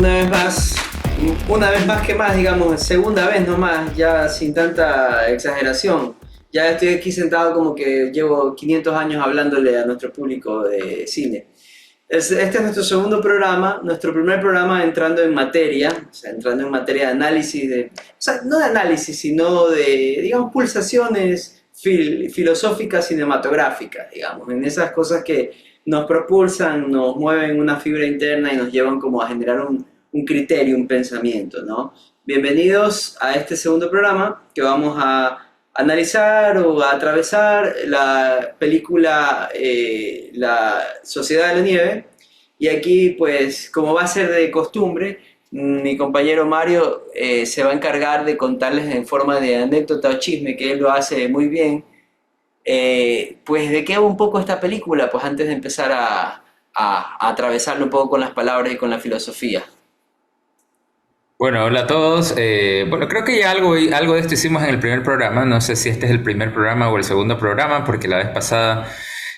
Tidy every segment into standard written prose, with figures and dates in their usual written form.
una vez más que más, digamos, segunda vez nomás, ya sin tanta exageración. Ya estoy aquí sentado como que llevo 500 años hablándole a nuestro público de cine. Este es nuestro segundo programa, nuestro primer programa entrando en materia, o sea, entrando en materia de análisis, o sea, no de análisis, sino de, digamos, pulsaciones filosóficas cinematográficas, digamos, en esas cosas que nos propulsan, nos mueven una fibra interna y nos llevan como a generar un criterio, un pensamiento, ¿no? Bienvenidos a este segundo programa que vamos a analizar o a atravesar la película La Sociedad de la Nieve. Y aquí, pues, como va a ser de costumbre, mi compañero Mario se va a encargar de contarles en forma de anécdota o chisme, que él lo hace muy bien, pues de qué va un poco esta película, pues antes de empezar a atravesarlo un poco con las palabras y con la filosofía. Bueno, hola a todos. Bueno, creo que ya algo de esto hicimos en el primer programa. No sé si este es el primer programa o el segundo programa, porque la vez pasada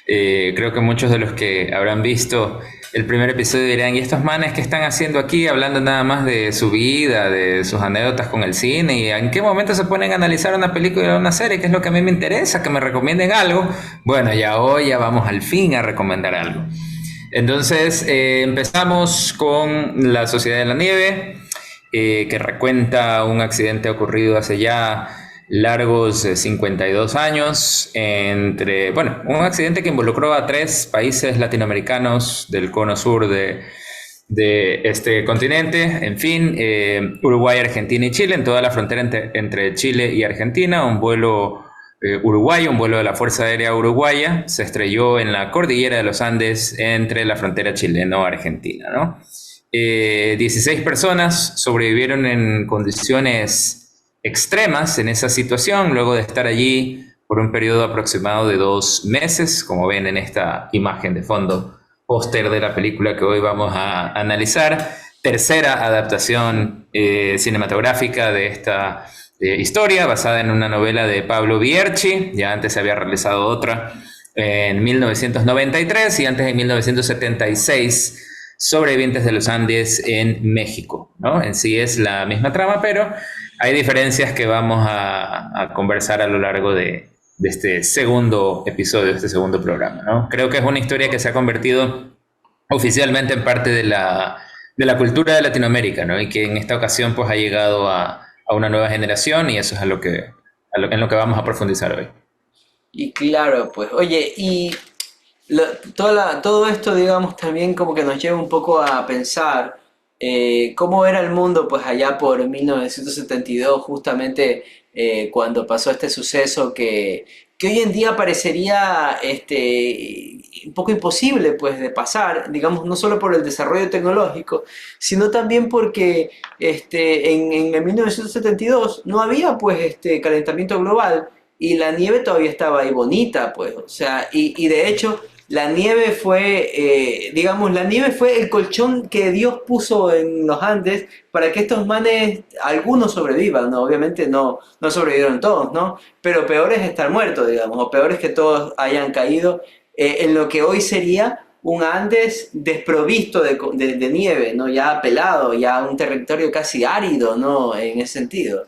creo que muchos de los que habrán visto el primer episodio dirán, ¿y estos manes qué están haciendo aquí hablando nada más de su vida, de sus anécdotas con el cine? ¿Y en qué momento se ponen a analizar una película o una serie? ¿Qué es lo que a mí me interesa? Que me recomienden algo. Bueno, ya hoy ya vamos al fin a recomendar algo. Entonces, empezamos con La Sociedad de la Nieve, que recuenta un accidente ocurrido hace ya largos 52 años bueno, un accidente que involucró a tres países latinoamericanos del cono sur de este continente, en fin, Uruguay, Argentina y Chile, en toda la frontera entre Chile y Argentina, un vuelo uruguayo, un vuelo de la Fuerza Aérea Uruguaya, se estrelló en la cordillera de los Andes entre la frontera chileno-argentina, ¿no? 16 personas sobrevivieron en condiciones extremas en esa situación, luego de estar allí por un periodo aproximado de 2 meses, como ven en esta imagen de fondo, póster de la película que hoy vamos a analizar. Tercera adaptación cinematográfica de esta historia, basada en una novela de Pablo Bierchi. Ya antes se había realizado otra en 1993 y antes en 1976, Sobrevivientes de los Andes en México, ¿no? En sí es la misma trama, pero hay diferencias que vamos a conversar a lo largo de este segundo episodio, de este segundo programa, ¿no? Creo que es una historia que se ha convertido oficialmente en parte de la cultura de Latinoamérica, ¿no? Y que en esta ocasión pues ha llegado a una nueva generación, y eso es en lo que vamos a profundizar hoy. Y claro, pues, oye, todo esto, digamos, también como que nos lleva un poco a pensar cómo era el mundo, pues allá por 1972, justamente cuando pasó este suceso que hoy en día parecería un poco imposible, pues, de pasar, digamos, no solo por el desarrollo tecnológico, sino también porque en el 1972 no había, pues, calentamiento global y la nieve todavía estaba ahí bonita, pues, o sea, y de hecho la nieve fue, digamos, la nieve fue el colchón que Dios puso en los Andes para que estos manes, algunos sobrevivan, ¿no? Obviamente no sobrevivieron todos, ¿no? Pero peor es estar muerto, digamos, o peor es que todos hayan caído en lo que hoy sería un Andes desprovisto de nieve, ¿no? Ya pelado, ya un territorio casi árido, ¿no? En ese sentido.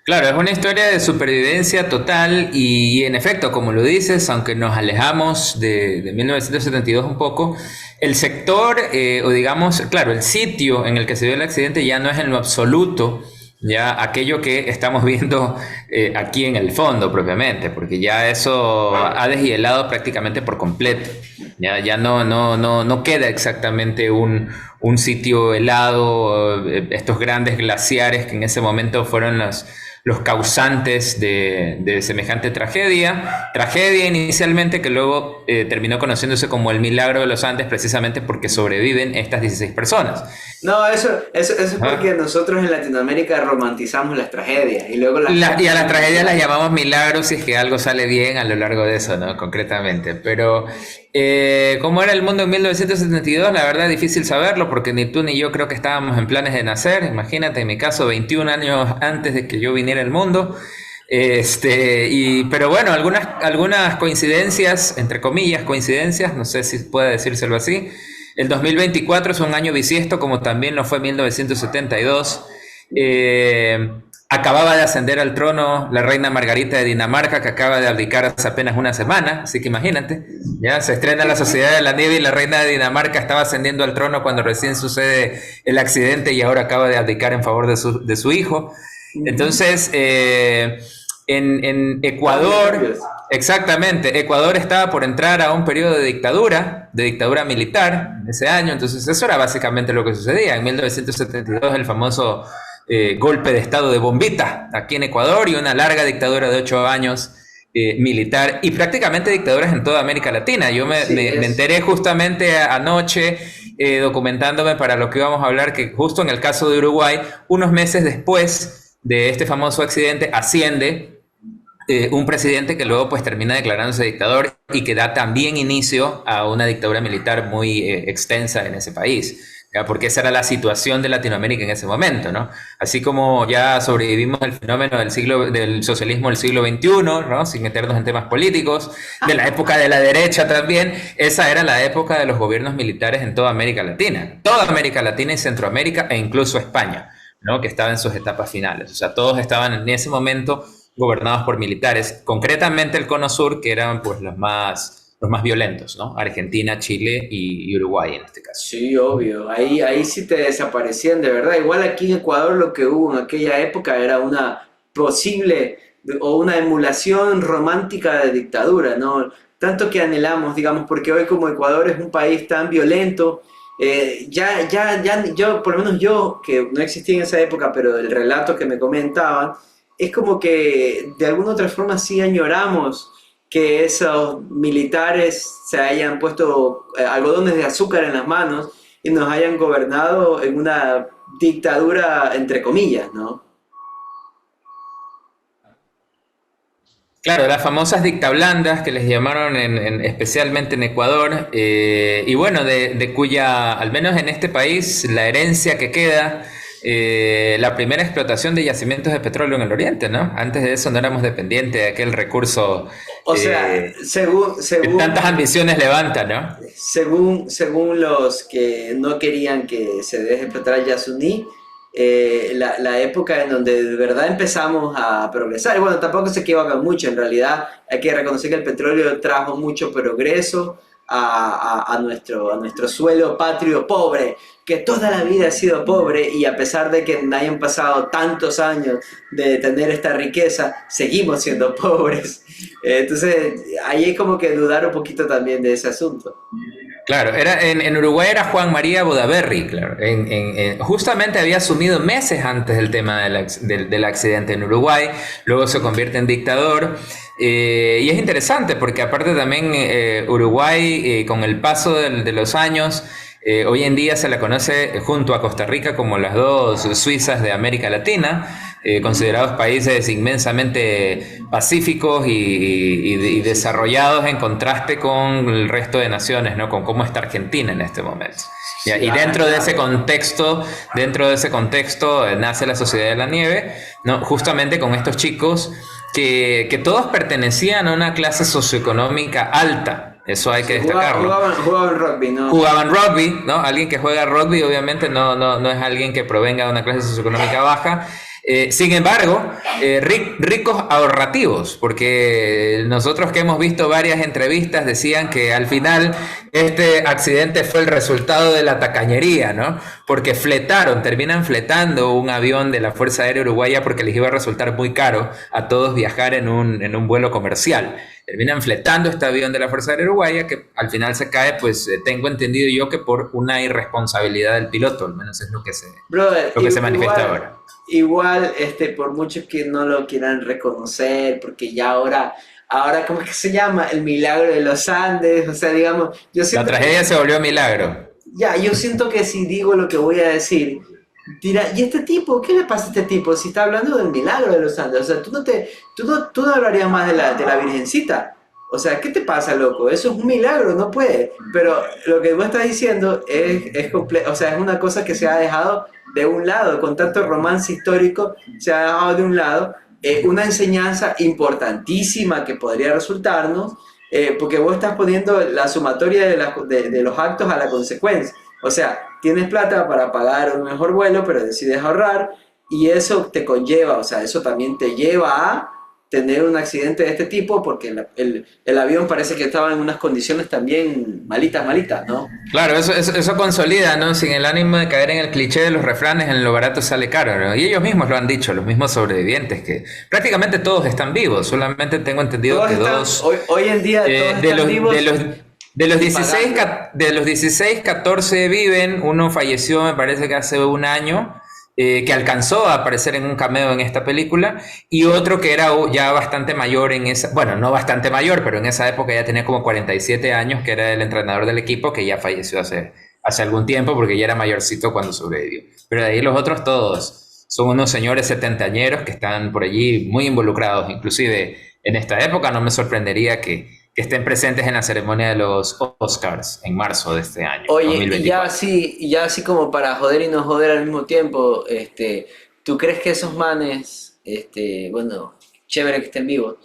Claro, es una historia de supervivencia total y en efecto, como lo dices, aunque nos alejamos de 1972 un poco, el sector o digamos, claro, el sitio en el que se dio el accidente ya no es en lo absoluto ya aquello que estamos viendo aquí en el fondo propiamente, porque ya eso ha deshielado prácticamente por completo. Ya no queda exactamente un sitio helado, estos grandes glaciares que en ese momento fueron los causantes de semejante tragedia. Tragedia inicialmente que luego terminó conociéndose como el milagro de los Andes, precisamente porque sobreviven estas 16 personas. No, eso es porque ¿Ah? nosotros en Latinoamérica romantizamos las tragedias y luego las Y a las tragedias tragedias las mundiales. llamamos milagros si es que algo sale bien a lo largo de eso, ¿no? Concretamente. Pero, ¿cómo era el mundo en 1972? La verdad es difícil saberlo porque ni tú ni yo creo que estábamos en planes de nacer. Imagínate, en mi caso, 21 años antes de que yo viniera al mundo. Pero bueno, algunas coincidencias, entre comillas, coincidencias, no sé si puede decírselo así, El 2024 es un año bisiesto, como también lo fue 1972. Acababa de ascender al trono la reina Margarita de Dinamarca, que acaba de abdicar hace apenas una semana, así que imagínate, ya se estrena La Sociedad de la Nieve y la reina de Dinamarca estaba ascendiendo al trono cuando recién sucede el accidente y ahora acaba de abdicar en favor de su hijo. Entonces, en Ecuador, exactamente, Ecuador estaba por entrar a un periodo de dictadura militar ese año, entonces eso era básicamente lo que sucedía. En 1972 el famoso golpe de estado de bombita aquí en Ecuador y una larga dictadura de 8 años militar y prácticamente dictaduras en toda América Latina. Yo me enteré justamente anoche documentándome para lo que íbamos a hablar, que justo en el caso de Uruguay, unos meses después de este famoso accidente, asciende un presidente que luego pues termina declarándose dictador y que da también inicio a una dictadura militar muy extensa en ese país. ¿Ya? Porque esa era la situación de Latinoamérica en ese momento, ¿no? Así como ya sobrevivimos el fenómeno del socialismo del siglo XXI, ¿no? Sin meternos en temas políticos, de la época de la derecha también, esa era la época de los gobiernos militares en toda América Latina y Centroamérica e incluso España, ¿no? Que estaba en sus etapas finales. O sea, todos estaban en ese momento gobernados por militares, concretamente el Cono Sur, que eran pues los más violentos, ¿no? Argentina, Chile y Uruguay en este caso. Sí, obvio. Ahí sí te desaparecían de verdad. Igual aquí en Ecuador lo que hubo en aquella época era una posible o una emulación romántica de dictadura, ¿no? Tanto que anhelamos, digamos, porque hoy como Ecuador es un país tan violento, yo, por lo menos yo, que no existía en esa época, pero el relato que me comentaban, es como que de alguna otra forma sí añoramos que esos militares se hayan puesto algodones de azúcar en las manos y nos hayan gobernado en una dictadura entre comillas, ¿no? Claro, las famosas dictablandas que les llamaron especialmente en Ecuador, y bueno, de cuya, al menos en este país, la herencia que queda, la primera explotación de yacimientos de petróleo en el oriente, ¿no? Antes de eso no éramos dependientes de aquel recurso O sea, que tantas ambiciones levanta, ¿no? según los que no querían que se deje explotar Yasuní, la época en donde de verdad empezamos a progresar. Y bueno, tampoco se equivocan mucho, en realidad hay que reconocer que el petróleo trajo mucho progreso a nuestro suelo patrio pobre, que toda la vida ha sido pobre y a pesar de que hayan pasado tantos años de tener esta riqueza, seguimos siendo pobres. Entonces, ahí hay como que dudar un poquito también de ese asunto. Claro, en Uruguay era Juan María Bodaberry, claro. Justamente había asumido meses antes del tema del accidente en Uruguay, luego se convierte en dictador. Y es interesante porque aparte también Uruguay, con el paso de los años, hoy en día se la conoce junto a Costa Rica como las dos Suizas de América Latina, considerados países inmensamente pacíficos y desarrollados en contraste con el resto de naciones, ¿no? Con cómo está Argentina en este momento. ¿Ya? Y dentro de ese contexto, nace la Sociedad de la Nieve, ¿no? Justamente con estos chicos que todos pertenecían a una clase socioeconómica alta. Eso hay que destacarlo. Jugaban rugby, ¿no? Jugaban rugby, ¿no? Alguien que juega rugby obviamente no es alguien que provenga de una clase socioeconómica baja. Sin embargo, ricos ahorrativos, porque nosotros que hemos visto varias entrevistas decían que al final este accidente fue el resultado de la tacañería, ¿no? Porque terminan fletando un avión de la Fuerza Aérea Uruguaya porque les iba a resultar muy caro a todos viajar en un vuelo comercial. Terminan fletando este avión de la Fuerza Aérea Uruguaya que al final se cae, pues tengo entendido yo que por una irresponsabilidad del piloto, al menos es lo que se manifiesta ahora. Igual, por mucho que no lo quieran reconocer, porque ya ahora, ¿cómo es que se llama? El milagro de los Andes, o sea, digamos, yo siento la tragedia se volvió milagro. yo siento que si digo lo que voy a decir, dirá, ¿y este tipo? ¿Qué le pasa a este tipo? Si está hablando del milagro de los Andes, o sea, tú no hablarías más de la Virgencita. O sea, ¿qué te pasa, loco? Eso es un milagro, no puede. Pero lo que vos estás diciendo o sea, es una cosa que se ha dejado de un lado, con tanto romance histórico, se ha dejado de un lado una enseñanza importantísima que podría resultarnos, porque vos estás poniendo la sumatoria de los actos a la consecuencia. O sea, tienes plata para pagar un mejor vuelo, pero decides ahorrar y eso te conlleva, o sea, eso también te lleva a tener un accidente de este tipo porque el avión parece que estaba en unas condiciones también malitas, malitas, ¿no? Claro, eso consolida, ¿no? Sin el ánimo de caer en el cliché de los refranes, en lo barato sale caro, ¿no? Y ellos mismos lo han dicho, los mismos sobrevivientes, que prácticamente todos están vivos, solamente tengo entendido Todos que están, dos, hoy en día todos de están los, de vivos los, de los y 16, pagando. de los 16, 14 viven, uno falleció me parece que hace un año, que alcanzó a aparecer en un cameo en esta película, y Sí. otro que era ya bastante mayor en esa, bueno, no bastante mayor, pero en esa época ya tenía como 47 años, que era el entrenador del equipo, que ya falleció hace algún tiempo, porque ya era mayorcito cuando sobrevivió. Pero de ahí los otros todos son unos señores setentañeros que están por allí muy involucrados, inclusive en esta época no me sorprendería que estén presentes en la ceremonia de los Oscars en marzo de este año, Oye, dos mil veinticuatro. y ya así como para joder y no joder al mismo tiempo, ¿tú crees que esos manes, bueno, chévere que estén vivos,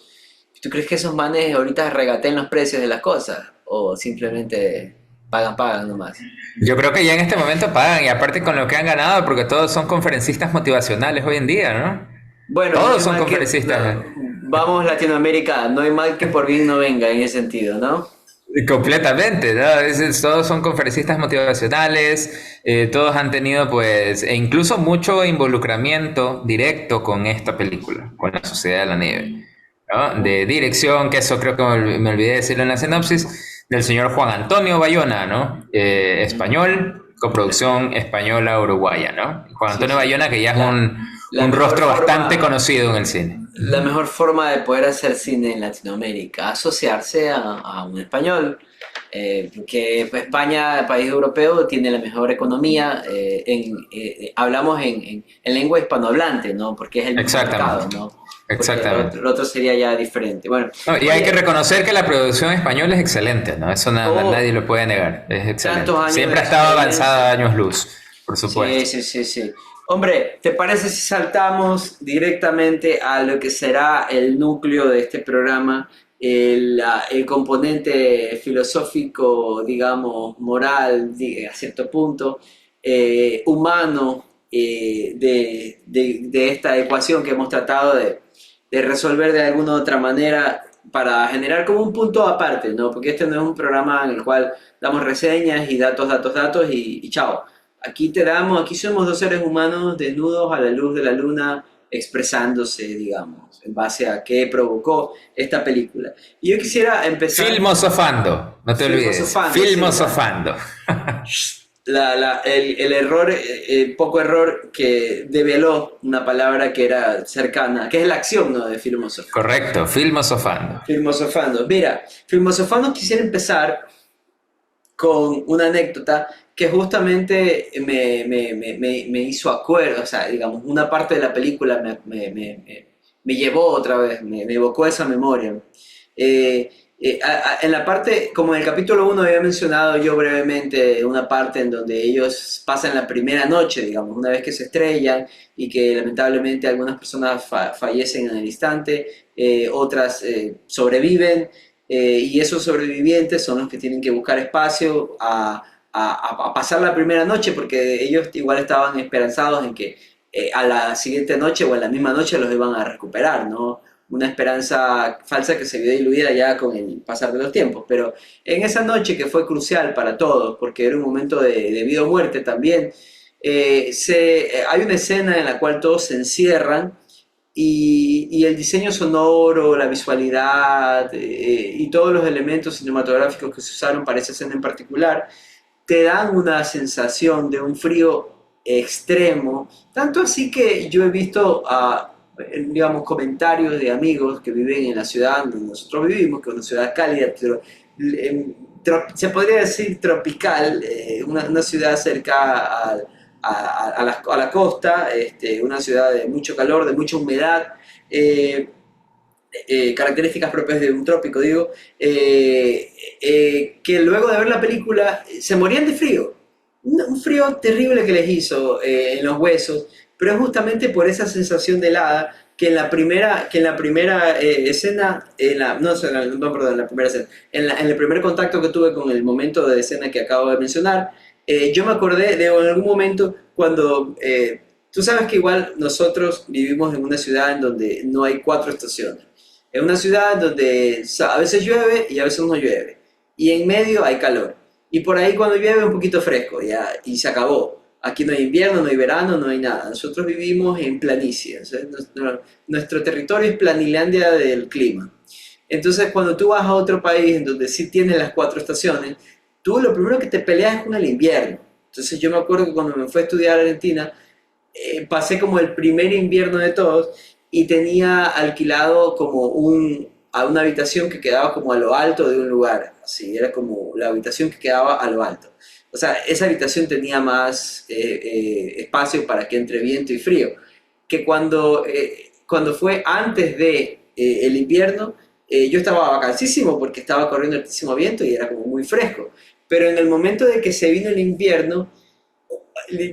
¿tú crees que esos manes ahorita regateen los precios de las cosas? ¿O simplemente pagan nomás? Yo creo que ya en este momento pagan y aparte con lo que han ganado, porque todos son conferencistas motivacionales hoy en día, ¿no? Bueno, no Todos hay son mal que... conferencistas. vamos Latinoamérica, no hay mal que por bien no venga en ese sentido, ¿no? Completamente, ¿no? Todos son conferencistas motivacionales, todos han tenido pues, e incluso mucho involucramiento directo con esta película, con la Sociedad de la Nieve, ¿no? De dirección, que eso creo que me olvidé decirlo en la sinopsis, del señor Juan Antonio Bayona, ¿no? Español, coproducción española uruguaya, ¿no? Juan Sí, Antonio sí. Bayona que ya es La, la un mejor rostro bastante forma, conocido en el cine. la Ujú. mejor forma de poder hacer cine en Latinoamérica, asociarse a un español, porque España, país europeo, tiene la mejor economía, hablamos en lengua hispanohablante, ¿no? Porque es el mismo mercado, Exactamente, ¿no? Porque exactamente. lo otro sería ya diferente. Bueno, No, y hay que oye, reconocer que la producción española es excelente, ¿no? Eso nadie oh, lo puede negar, es tantos excelente. años de Siempre ha estado avanzada a experiencia. años luz, por Sí, supuesto. sí, sí, sí. Hombre, ¿te parece si saltamos directamente a lo que será el núcleo de este programa, el componente filosófico, digamos, moral, a cierto punto, humano, de esta ecuación que hemos tratado de resolver de alguna u otra manera para generar como un punto aparte, ¿no? Porque este no es un programa en el cual damos reseñas y datos, datos, datos y chao. Aquí somos dos seres humanos desnudos a la luz de la luna, expresándose, digamos, en base a qué provocó esta película. Y yo quisiera empezar Filmosofando, no te olvides, filosofando, sí, filmosofando. el error, poco error que develó una palabra que era cercana, que es la acción, ¿no? De filosofía. Correcto, filmosofando. Filmosofando. Mira, filmosofando quisiera empezar con una anécdota que justamente me hizo acuerdo, o sea, digamos, una parte de la película me llevó otra vez, me evocó esa memoria. Eh, en la parte, como en el capítulo 1 había mencionado yo brevemente una parte en donde ellos pasan la primera noche, digamos, una vez que se estrellan y que lamentablemente algunas personas fallecen en el instante, otras sobreviven y esos sobrevivientes son los que tienen que buscar espacio a pasar la primera noche porque ellos igual estaban esperanzados en que a la siguiente noche o en la misma noche los iban a recuperar, ¿no? Una esperanza falsa que se vio diluida ya con el pasar de los tiempos. Pero en esa noche que fue crucial para todos, porque era un momento de vida o muerte también, hay una escena en la cual todos se encierran y el diseño sonoro, la visualidad y todos los elementos cinematográficos que se usaron para esa escena en particular te dan una sensación de un frío extremo, tanto así que yo he visto digamos, comentarios de amigos que viven en la ciudad donde nosotros vivimos, que es una ciudad cálida, pero se podría decir tropical, una ciudad cerca a la costa, una ciudad de mucho calor, de mucha humedad, eh, características propias de un trópico, digo, que luego de ver la película se morían de frío. Un frío terrible que les hizo en los huesos, pero es justamente por esa sensación de helada que en la primera escena, perdón, en la primera escena, en el primer contacto que tuve con el momento de escena que acabo de mencionar, yo me acordé de en algún momento cuando, tú sabes que igual nosotros vivimos en una ciudad en donde no hay cuatro estaciones. Es una ciudad donde a veces llueve y a veces no llueve. Y en medio hay calor. Y por ahí cuando llueve un poquito fresco, ya, y se acabó. Aquí no hay invierno, no hay verano, no hay nada. Nosotros vivimos en planicie. O sea, nuestro territorio es Planilandia del clima. Entonces, cuando tú vas a otro país en donde sí tienes las cuatro estaciones, tú lo primero que te peleas es con el invierno. Entonces, yo me acuerdo que cuando me fui a estudiar a Argentina, pasé como el primer invierno de todos y tenía alquilado como a una habitación que quedaba como a lo alto de un lugar. Así, era como la habitación que quedaba a lo alto. O sea, esa habitación tenía más espacio para que entre viento y frío. Que cuando fue antes de el invierno, yo estaba vacancísimo porque estaba corriendo altísimo viento y era como muy fresco. Pero en el momento de que se vino el invierno,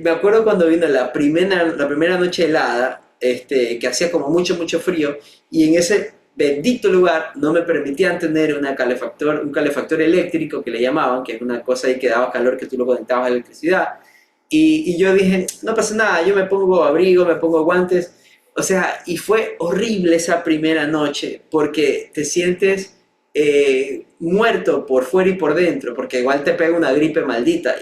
me acuerdo cuando vino la primera noche helada, que hacía como mucho, mucho frío, y en ese bendito lugar no me permitían tener un calefactor eléctrico que le llamaban, que es una cosa ahí que daba calor que tú lo conectabas a la electricidad. Y yo dije, no pasa nada, yo me pongo abrigo, me pongo guantes. O sea, y fue horrible esa primera noche porque te sientes muerto por fuera y por dentro, porque igual te pega una gripe maldita,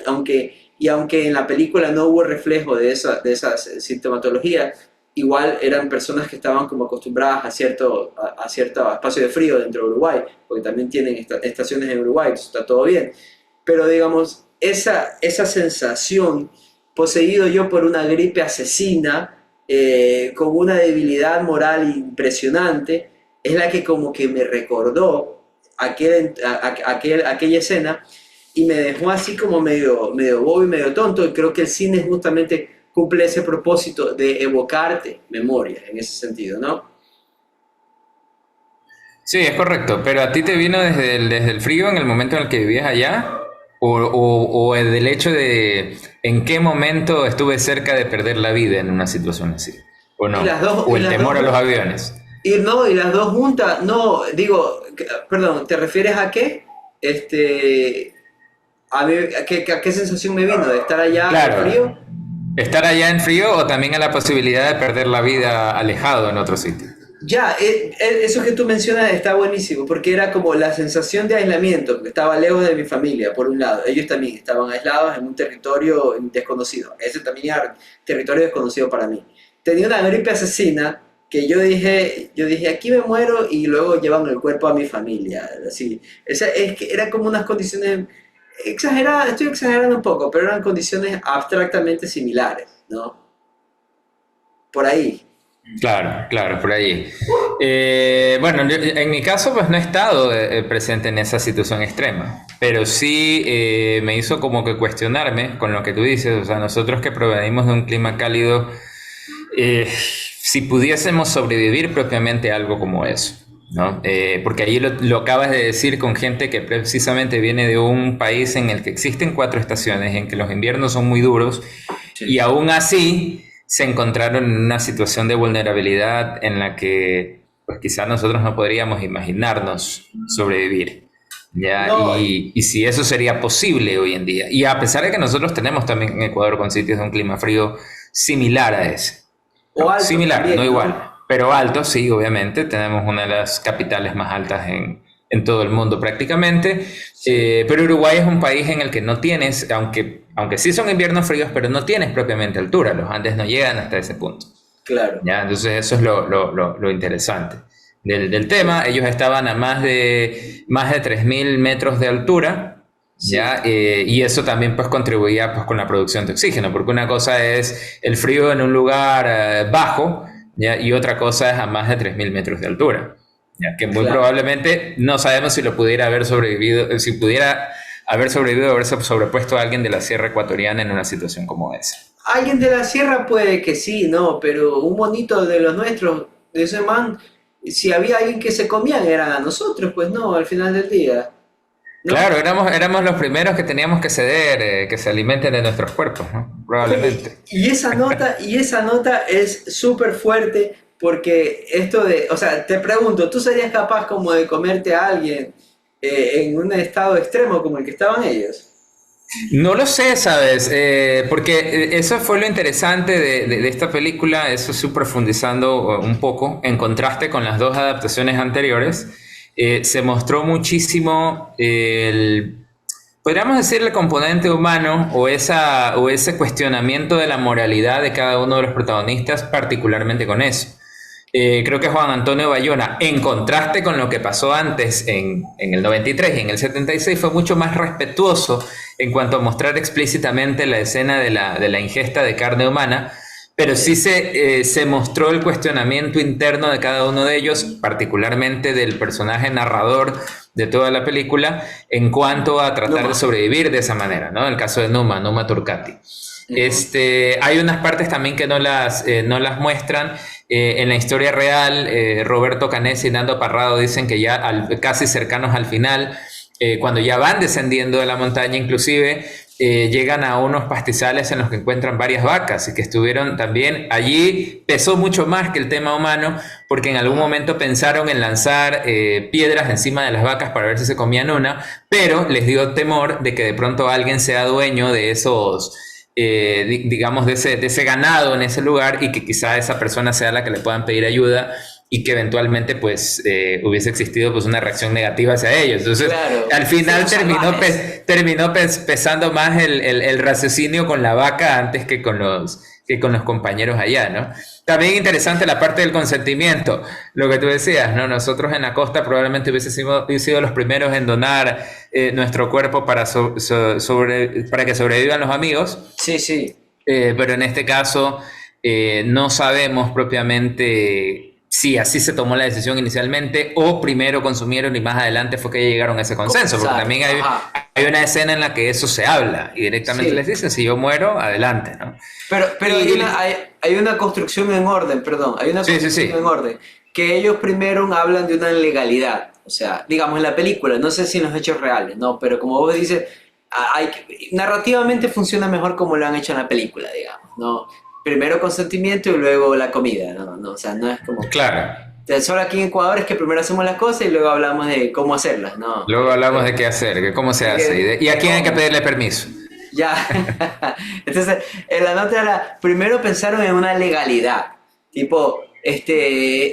y aunque en la película no hubo reflejo de esa sintomatología, igual eran personas que estaban como acostumbradas a cierto espacio de frío dentro de Uruguay, porque también tienen estaciones en Uruguay, entonces está todo bien. Pero digamos, esa sensación, poseído yo por una gripe asesina, con una debilidad moral impresionante, es la que como que me recordó aquella escena y me dejó así como medio bobo y medio tonto. Y creo que el cine justamente cumple ese propósito de evocarte memoria en ese sentido, ¿no? Sí, es correcto, pero ¿a ti te vino desde el frío en el momento en el que vivías allá? ¿O del hecho de en qué momento estuve cerca de perder la vida en una situación así? ¿O Y no? las dos, ¿O y el las temor a los dos, aviones? y no, y las dos juntas, no, digo, perdón, ¿te refieres a qué? ¿A qué sensación me vino? ¿De estar allá en Claro, frío? estar allá en frío o también a la posibilidad de perder la vida alejado en otro sitio. Ya, eso que tú mencionas está buenísimo, porque era como la sensación de aislamiento, porque estaba lejos de mi familia, por un lado. Ellos también estaban aislados en un territorio desconocido. Ese también era territorio desconocido para mí. Tenía una gripe asesina que yo dije, aquí me muero y luego llevan el cuerpo a mi familia. Así. Es que eran como unas condiciones exageradas, estoy exagerando un poco, pero eran condiciones abstractamente similares, ¿no? Por ahí. Claro, claro, por allí. Bueno, en mi caso, pues no he estado presente en esa situación extrema, pero sí me hizo como que cuestionarme con lo que tú dices, o sea, nosotros que provenimos de un clima cálido, si pudiésemos sobrevivir propiamente a algo como eso, ¿no? Porque ahí lo acabas de decir con gente que precisamente viene de un país en el que existen cuatro estaciones, en que los inviernos son muy duros y Sí. aún así se encontraron en una situación de vulnerabilidad en la que pues quizás nosotros no podríamos imaginarnos sobrevivir. ¿Ya? No, Y si eso sería posible hoy en día. Y a pesar de que nosotros tenemos también en Ecuador con sitios de un clima frío similar a ese. o No, altos similar, no también, ¿no? igual, pero alto, sí, obviamente. Tenemos una de las capitales más altas en todo el mundo prácticamente. Sí, Pero Uruguay es un país en el que no tienes, aunque sí son inviernos fríos, pero no tienes propiamente altura. Los Andes no llegan hasta ese punto. claro. ¿Ya? Entonces eso es lo interesante del Sí, tema. Ellos estaban a más de 3.000 metros de altura, sí, ¿ya? Y eso también pues contribuía pues con la producción de oxígeno, porque una cosa es el frío en un lugar bajo, ¿ya? Y otra cosa es a más de 3.000 metros de altura, ¿ya? Que muy claro. probablemente no sabemos si lo pudiera haber sobrevivido, si pudiera haber sobrevivido, haberse sobrepuesto a alguien de la sierra ecuatoriana en una situación como esa. Alguien de la sierra puede que sí, ¿no? Pero un monito de los nuestros, de ese man, si había alguien que se comían, eran a nosotros, pues no, al final del día, Claro, ¿no? éramos los primeros que teníamos que ceder, que se alimenten de nuestros cuerpos, ¿no? Oye, Probablemente. y esa nota es súper fuerte porque esto de, o sea, te pregunto, ¿tú serías capaz como de comerte a alguien en un estado extremo como el que estaban ellos? No lo sé, ¿sabes? Porque eso fue lo interesante de esta película, eso sí profundizando un poco, en contraste con las dos adaptaciones anteriores, se mostró muchísimo podríamos decir, el componente humano o ese cuestionamiento de la moralidad de cada uno de los protagonistas, particularmente con eso. Creo que Juan Antonio Bayona, en contraste con lo que pasó antes en el 93 y en el 76, fue mucho más respetuoso en cuanto a mostrar explícitamente la escena de la ingesta de carne humana, pero sí se mostró el cuestionamiento interno de cada uno de ellos, particularmente del personaje narrador de toda la película, en cuanto a tratar de Numa. sobrevivir de esa manera, ¿no? El caso de Numa Turcati. Ujú. Hay unas partes también que no las muestran. En la historia real, Roberto Canesi y Nando Parrado dicen que ya casi cercanos al final, cuando ya van descendiendo de la montaña inclusive, llegan a unos pastizales en los que encuentran varias vacas y que estuvieron también allí. Pesó mucho más que el tema humano porque en algún Ajá. momento pensaron en lanzar piedras encima de las vacas para ver si se comían una, pero les dio temor de que de pronto alguien sea dueño de esos digamos, de ese ganado en ese lugar y que quizá esa persona sea la que le puedan pedir ayuda y que eventualmente pues hubiese existido pues una reacción negativa hacia ellos. Entonces, Claro, al final somos salvajes. terminó pesando más el raciocinio con la vaca antes que con los compañeros allá, ¿no? También interesante la parte del consentimiento, lo que tú decías, ¿no? Nosotros en la costa probablemente hubiésemos sido los primeros en donar nuestro cuerpo para que sobrevivan los amigos, Sí, sí. pero en este caso no sabemos propiamente si así se tomó la decisión inicialmente o primero consumieron y más adelante fue que llegaron a ese consenso, porque Exacto, también ajá. hay una escena en la que eso se habla y directamente les Sí. dicen, si yo muero, adelante, ¿no? Pero Y hay una construcción en orden, perdón, hay una sí, sí, construcción en sí. orden, que ellos primero hablan de una legalidad, o sea, digamos en la película, no sé si en los hechos reales, ¿no? Pero como vos dices, narrativamente funciona mejor como lo han hecho en la película, digamos, ¿no? Primero consentimiento y luego la comida, ¿no? No, o sea, no es como que... Claro. Solo aquí en Ecuador es que primero hacemos las cosas y luego hablamos de cómo hacerlas, ¿no? Luego hablamos de qué hacer, de cómo se Es hace que, y a quién hay que ¿cómo? pedirle permiso. Ya. Entonces, en la nota era, primero pensaron en una legalidad. Tipo, ¿es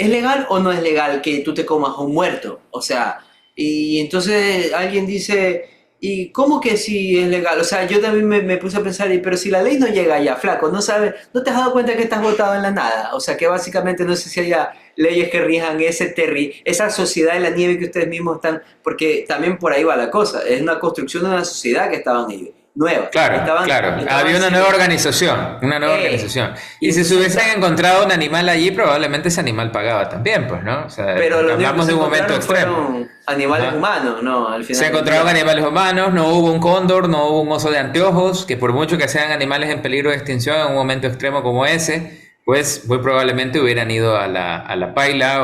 legal o no es legal que tú te comas a un muerto? O sea, y entonces alguien dice, ¿y cómo que si es legal? O sea, yo también me puse a pensar, pero si la ley no llega allá, flaco, no sabes, ¿no te has dado cuenta que estás votado en la nada? O sea, que básicamente no sé si haya leyes que rijan esa sociedad en la nieve que ustedes mismos están, porque también por ahí va la cosa, es una construcción de una sociedad que estaban ellos nueva. Claro, claro. Estaban Había una nueva siendo, organización, una nueva organización. y Y si se entonces, hubiesen encontrado un animal allí, probablemente ese animal pagaba también, pues, ¿no? O sea, pero porque lo único que hablamos se de un momento encontraron extremo. fueron animales Ajá. humanos, ¿no? Al Se final del encontraron día. animales humanos, no hubo un cóndor, no hubo un oso de anteojos, que por mucho que sean animales en peligro de extinción en un momento extremo como ese, pues muy probablemente hubieran ido a la paila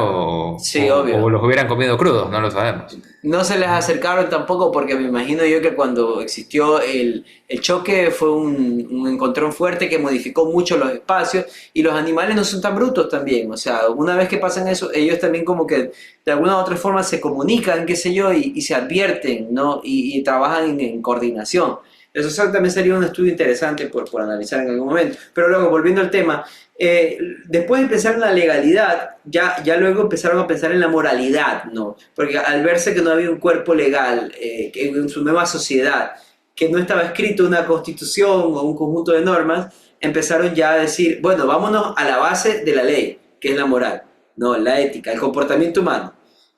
Sí, o obvio. los hubieran comido crudos, no lo sabemos. No se les acercaron tampoco porque me imagino yo que cuando existió el choque fue un encontrón fuerte que modificó mucho los espacios y los animales no son tan brutos también. O sea, una vez que pasan eso, ellos también como que de alguna u otra forma se comunican, qué sé yo, y se advierten, ¿no? Y trabajan en coordinación. Eso también sería un estudio interesante por analizar en algún momento. Pero luego, volviendo al tema, después de pensar en la legalidad, ya luego empezaron a pensar en la moralidad, ¿no? Porque al verse que no había un cuerpo legal que en su nueva sociedad, que no estaba escrito una constitución o un conjunto de normas, empezaron ya a decir, bueno, vámonos a la base de la ley, que es la moral, ¿no? La ética, el comportamiento humano.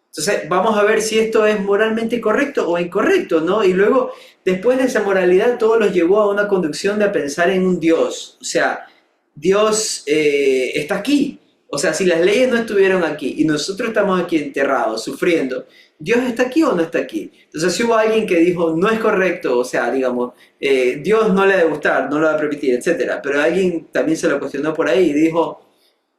Entonces, vamos a ver si esto es moralmente correcto o incorrecto, ¿no? Y luego, después de esa moralidad, todo los llevó a una conducción de pensar en un Dios. O sea, Dios está aquí. O sea, si las leyes no estuvieron aquí y nosotros estamos aquí enterrados, sufriendo, ¿Dios está aquí o no está aquí? Entonces, si hubo alguien que dijo, no es correcto, o sea, digamos, Dios no le va a gustar, no lo va a permitir, etcétera. Pero alguien también se lo cuestionó por ahí y dijo,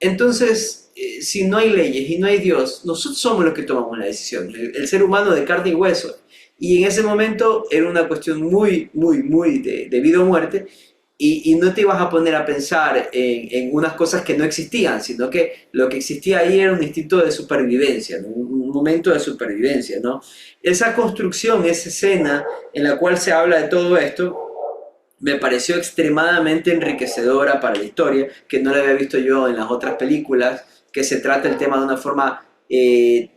entonces, si no hay leyes y no hay Dios, nosotros somos los que tomamos la decisión, el ser humano de carne y hueso. Y en ese momento era una cuestión muy, muy, muy de vida o muerte. y no te ibas a poner a pensar en unas cosas que no existían, sino que lo que existía ahí era un instinto de supervivencia, ¿no? Un momento de supervivencia, ¿no? Esa construcción, esa escena en la cual se habla de todo esto, me pareció extremadamente enriquecedora para la historia, que no la había visto yo en las otras películas, que se trata el tema de una forma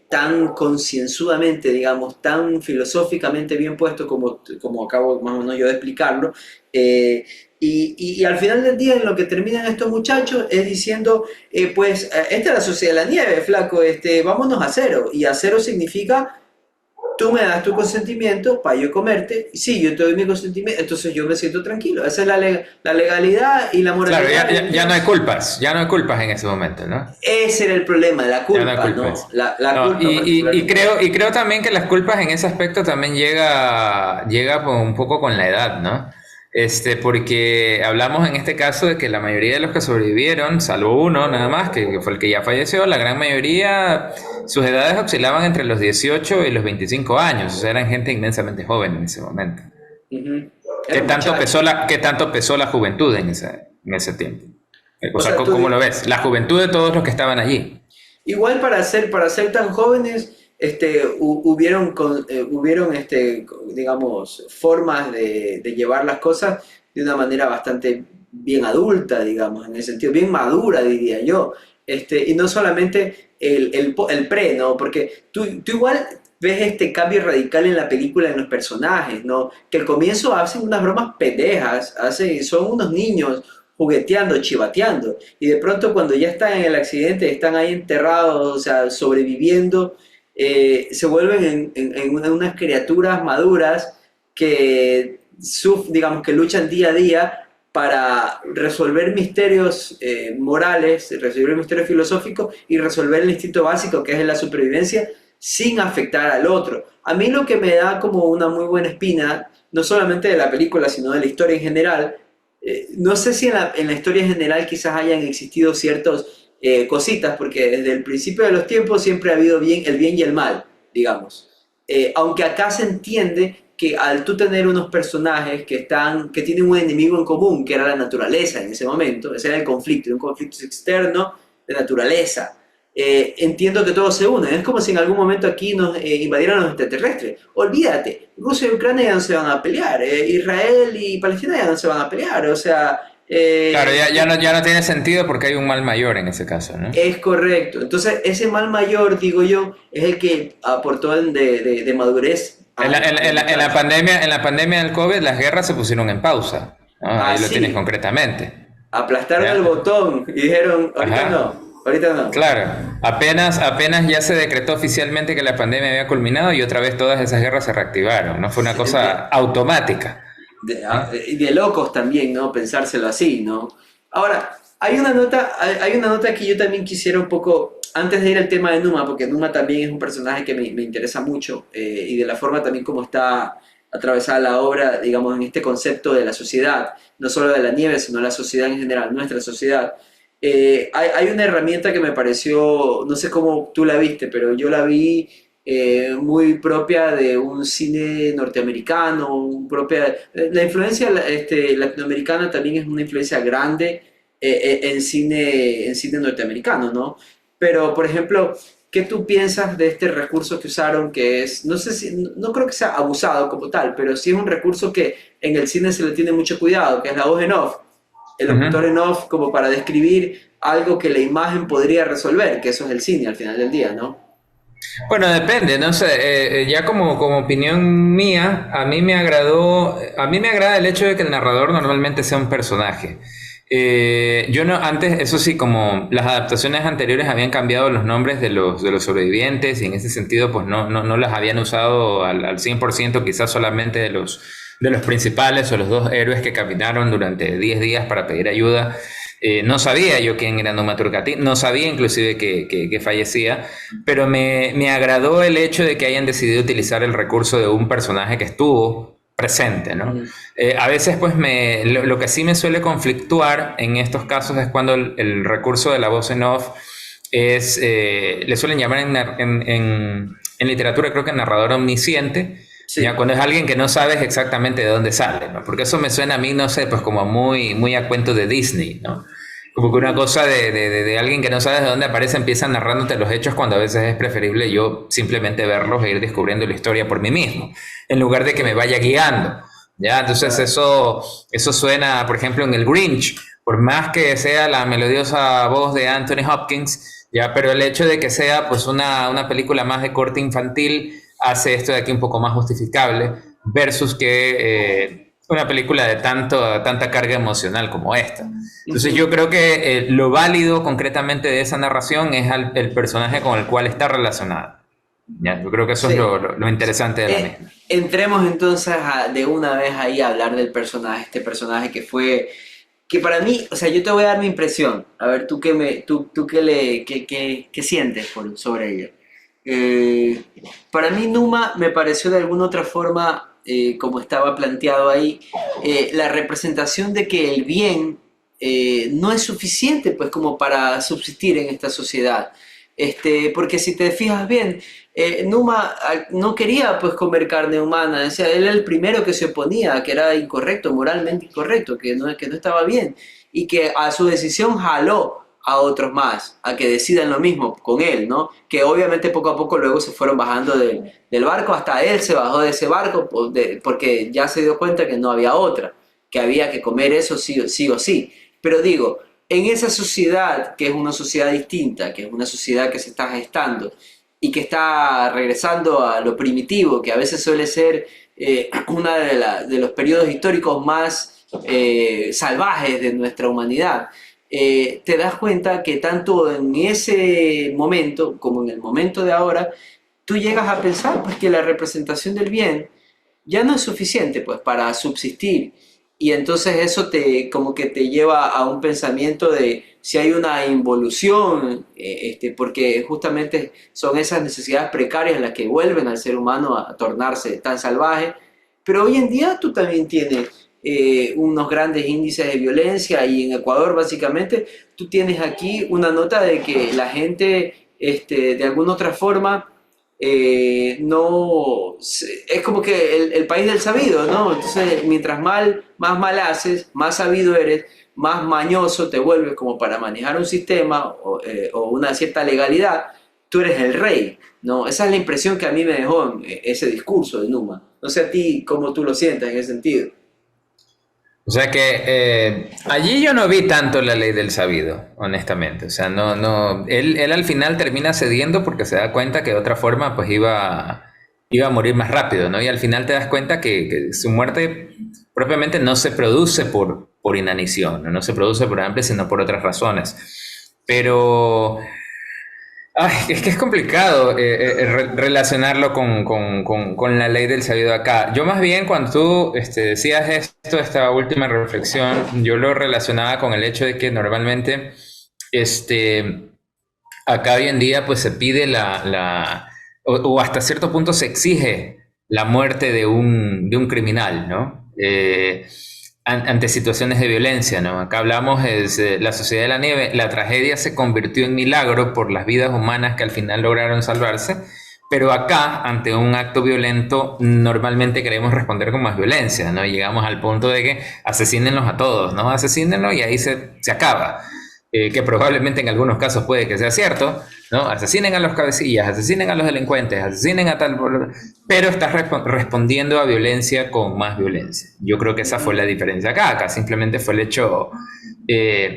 tan concienzudamente, digamos, tan filosóficamente bien puesto como acabo más o menos yo de explicarlo. eh, y al final del día, en lo que terminan estos muchachos es diciendo, pues, esta es la sociedad de la nieve, flaco, vámonos a cero. Y a cero significa tú me das tu consentimiento para yo comerte, y sí, yo te doy mi consentimiento, entonces yo me siento tranquilo. Esa es la legalidad y la Claro, moralidad. ya no hay culpas, ya no hay culpas en ese momento, ¿no? Ese era el problema, la Ya no hay culpa, ¿no? culpas. La No, culpa particularmente. y creo también que las culpas en ese aspecto también llega un poco con la edad, ¿no? Porque hablamos en este caso de que la mayoría de los que sobrevivieron, salvo uno nada más, que fue el que ya falleció, la gran mayoría, sus edades oscilaban entre los 18 y los 25 años, o sea, eran gente inmensamente joven en ese momento. Ujú. Era un muchacho. ¿Qué tanto pesó la juventud en ese tiempo? O O sea, sea, ¿cómo lo ves? La juventud de todos los que estaban allí. igual para ser tan jóvenes, hubieron digamos, formas de llevar las cosas de una manera bastante bien adulta, digamos, en ese sentido, bien madura, diría yo. Y no solamente el pre, ¿no? Porque tú igual ves este cambio radical en la película, en los personajes, ¿no? Que al comienzo hacen unas bromas pendejas, son unos niños jugueteando, chivateando. Y de pronto cuando ya están en el accidente, están ahí enterrados, o sea, sobreviviendo, se vuelven en unas criaturas maduras que, digamos, que luchan día a día para resolver misterios morales, resolver misterios filosóficos y resolver el instinto básico que es la supervivencia sin afectar al otro. A mí lo que me da como una muy buena espina, no solamente de la película, sino de la historia en general, no sé si en la historia en general quizás hayan existido ciertas cositas, porque desde el principio de los tiempos siempre ha habido el bien y el mal, digamos. Aunque acá se entiende que al tú tener unos personajes que tienen un enemigo en común, que era la naturaleza en ese momento, ese era el conflicto, un conflicto externo de naturaleza. Entiendo que todos se unen. Es como si en algún momento aquí nos invadieran los extraterrestres. Olvídate, Rusia y Ucrania ya no se van a pelear, Israel y Palestina ya no se van a pelear, o sea, Claro, ya no tiene sentido porque hay un mal mayor en ese caso, ¿no? es correcto. Entonces, ese mal mayor, digo yo, es el que aportó de madurez En la pandemia del COVID, las guerras se pusieron en pausa, ¿no? Ahí lo tienes así. concretamente. Aplastaron el ¿Ya? botón y dijeron, Ajá. ahorita no. Claro, apenas ya se decretó oficialmente que la pandemia había culminado y otra vez todas esas guerras se reactivaron, ¿no? Fue una cosa automática, ¿no? De locos también, ¿no? Pensárselo así, ¿no? Ahora, hay una nota que yo también quisiera un poco, antes de ir al tema de Numa, porque Numa también es un personaje que me interesa mucho, y de la forma también como está atravesada la obra, digamos, en este concepto de la sociedad, no solo de la nieve, sino la sociedad en general, nuestra sociedad. Hay una herramienta que me pareció, no sé cómo tú la viste, pero yo la vi muy propia de un cine norteamericano, la influencia latinoamericana también es una influencia grande en cine norteamericano, ¿no? Pero, por ejemplo, ¿qué tú piensas de este recurso que usaron que es, no sé si, no creo que sea abusado como tal, pero sí es un recurso que en el cine se le tiene mucho cuidado, que es la voz en off, el locutor Ujú. en off como para describir algo que la imagen podría resolver, que eso es el cine al final del día, ¿no? Bueno, depende, no sé, ya como opinión mía, a mí me agrada el hecho de que el narrador normalmente sea un personaje. Yo no, antes, eso sí, como las adaptaciones anteriores habían cambiado los nombres de los sobrevivientes y en ese sentido pues no las habían usado al 100%, quizás solamente de los principales o los dos héroes que caminaron durante 10 días para pedir ayuda. No sabía yo quién era Numa Turcati, no sabía inclusive que fallecía, pero me agradó el hecho de que hayan decidido utilizar el recurso de un personaje que estuvo presente, ¿no? Mm. A veces pues lo que sí me suele conflictuar en estos casos es cuando el recurso de la voz en off le suelen llamar en literatura creo que narrador omnisciente, Ya, Sí. cuando es alguien que no sabes exactamente de dónde sale, ¿no? Porque eso me suena a mí, no sé, pues como muy, muy a cuento de Disney, ¿no? Como que una Ujú. cosa de alguien que no sabes de dónde aparece empieza narrándote los hechos cuando a veces es preferible yo simplemente verlos e ir descubriendo la historia por mí mismo, en lugar de que me Sí, vaya guiando. Ya, entonces claro. eso suena, por ejemplo, en el Grinch, por más que sea la melodiosa voz de Anthony Hopkins, ya, pero el hecho de que sea pues una película más de corte infantil hace esto de aquí un poco más justificable versus que una película de tanta carga emocional como esta. Entonces Ujú. yo creo que lo válido concretamente de esa narración es el personaje con el cual está relacionada. ¿Ya? Yo creo que eso es Sí. lo interesante de la misma. Entremos entonces de una vez ahí a hablar del personaje, este personaje que fue, que para mí, o sea, yo te voy a dar mi impresión, a ver tú qué sientes sobre ella. Eh, para mí Numa me pareció de alguna otra forma, como estaba planteado ahí, la representación de que el bien no es suficiente pues como para subsistir en esta sociedad. Porque si te fijas bien, Numa no quería pues comer carne humana, o sea, él era el primero que se oponía, que era incorrecto, moralmente incorrecto, que no estaba bien, y que a su decisión jaló a otros más, a que decidan lo mismo con él, ¿no? Que obviamente poco a poco luego se fueron bajando del barco, hasta él se bajó de ese barco porque ya se dio cuenta que no había otra, que había que comer eso sí o sí. Pero digo, en esa sociedad, que es una sociedad distinta, que es una sociedad que se está gestando y que está regresando a lo primitivo, que a veces suele ser uno de los periodos históricos más salvajes de nuestra humanidad, te das cuenta que tanto en ese momento como en el momento de ahora, tú llegas a pensar pues, que la representación del bien ya no es suficiente pues para subsistir y entonces eso te como que te lleva a un pensamiento de si hay una involución porque justamente son esas necesidades precarias las que vuelven al ser humano a tornarse tan salvaje, pero hoy en día tú también tienes unos grandes índices de violencia y en Ecuador básicamente tú tienes aquí una nota de que la gente de alguna otra forma no, es como que el país del sabido, ¿no? Entonces, mientras más mal haces, más sabido eres, más mañoso te vuelves como para manejar un sistema o una cierta legalidad, tú eres el rey, ¿no? Esa es la impresión que a mí me dejó ese discurso de Numa. No sé a ti cómo tú lo sientas en ese sentido. O sea que allí yo no vi tanto la ley del sabido, honestamente. O sea, no, él al final termina cediendo porque se da cuenta que de otra forma pues iba a morir más rápido, ¿no? Y al final te das cuenta que su muerte propiamente no se produce por inanición, ¿no? No se produce por hambre, sino por otras razones. Pero ay, es que es complicado relacionarlo con la ley del sabido acá. Yo más bien cuando tú decías esto, esta última reflexión, yo lo relacionaba con el hecho de que normalmente este, acá hoy en día pues se pide o hasta cierto punto se exige la muerte de un criminal, ¿no? Ante situaciones de violencia, ¿no? Acá hablamos de la sociedad de la nieve, la tragedia se convirtió en milagro por las vidas humanas que al final lograron salvarse, pero acá, ante un acto violento, normalmente queremos responder con más violencia, ¿no? Y llegamos al punto de que asesínenlos a todos, ¿no? Asesínenlos y ahí se acaba. Que probablemente en algunos casos puede que sea cierto, ¿no? Asesinen a los cabecillas, asesinen a los delincuentes, asesinen a tal, pero estás respondiendo a violencia con más violencia. Yo creo que esa fue la diferencia acá. Acá simplemente fue el hecho,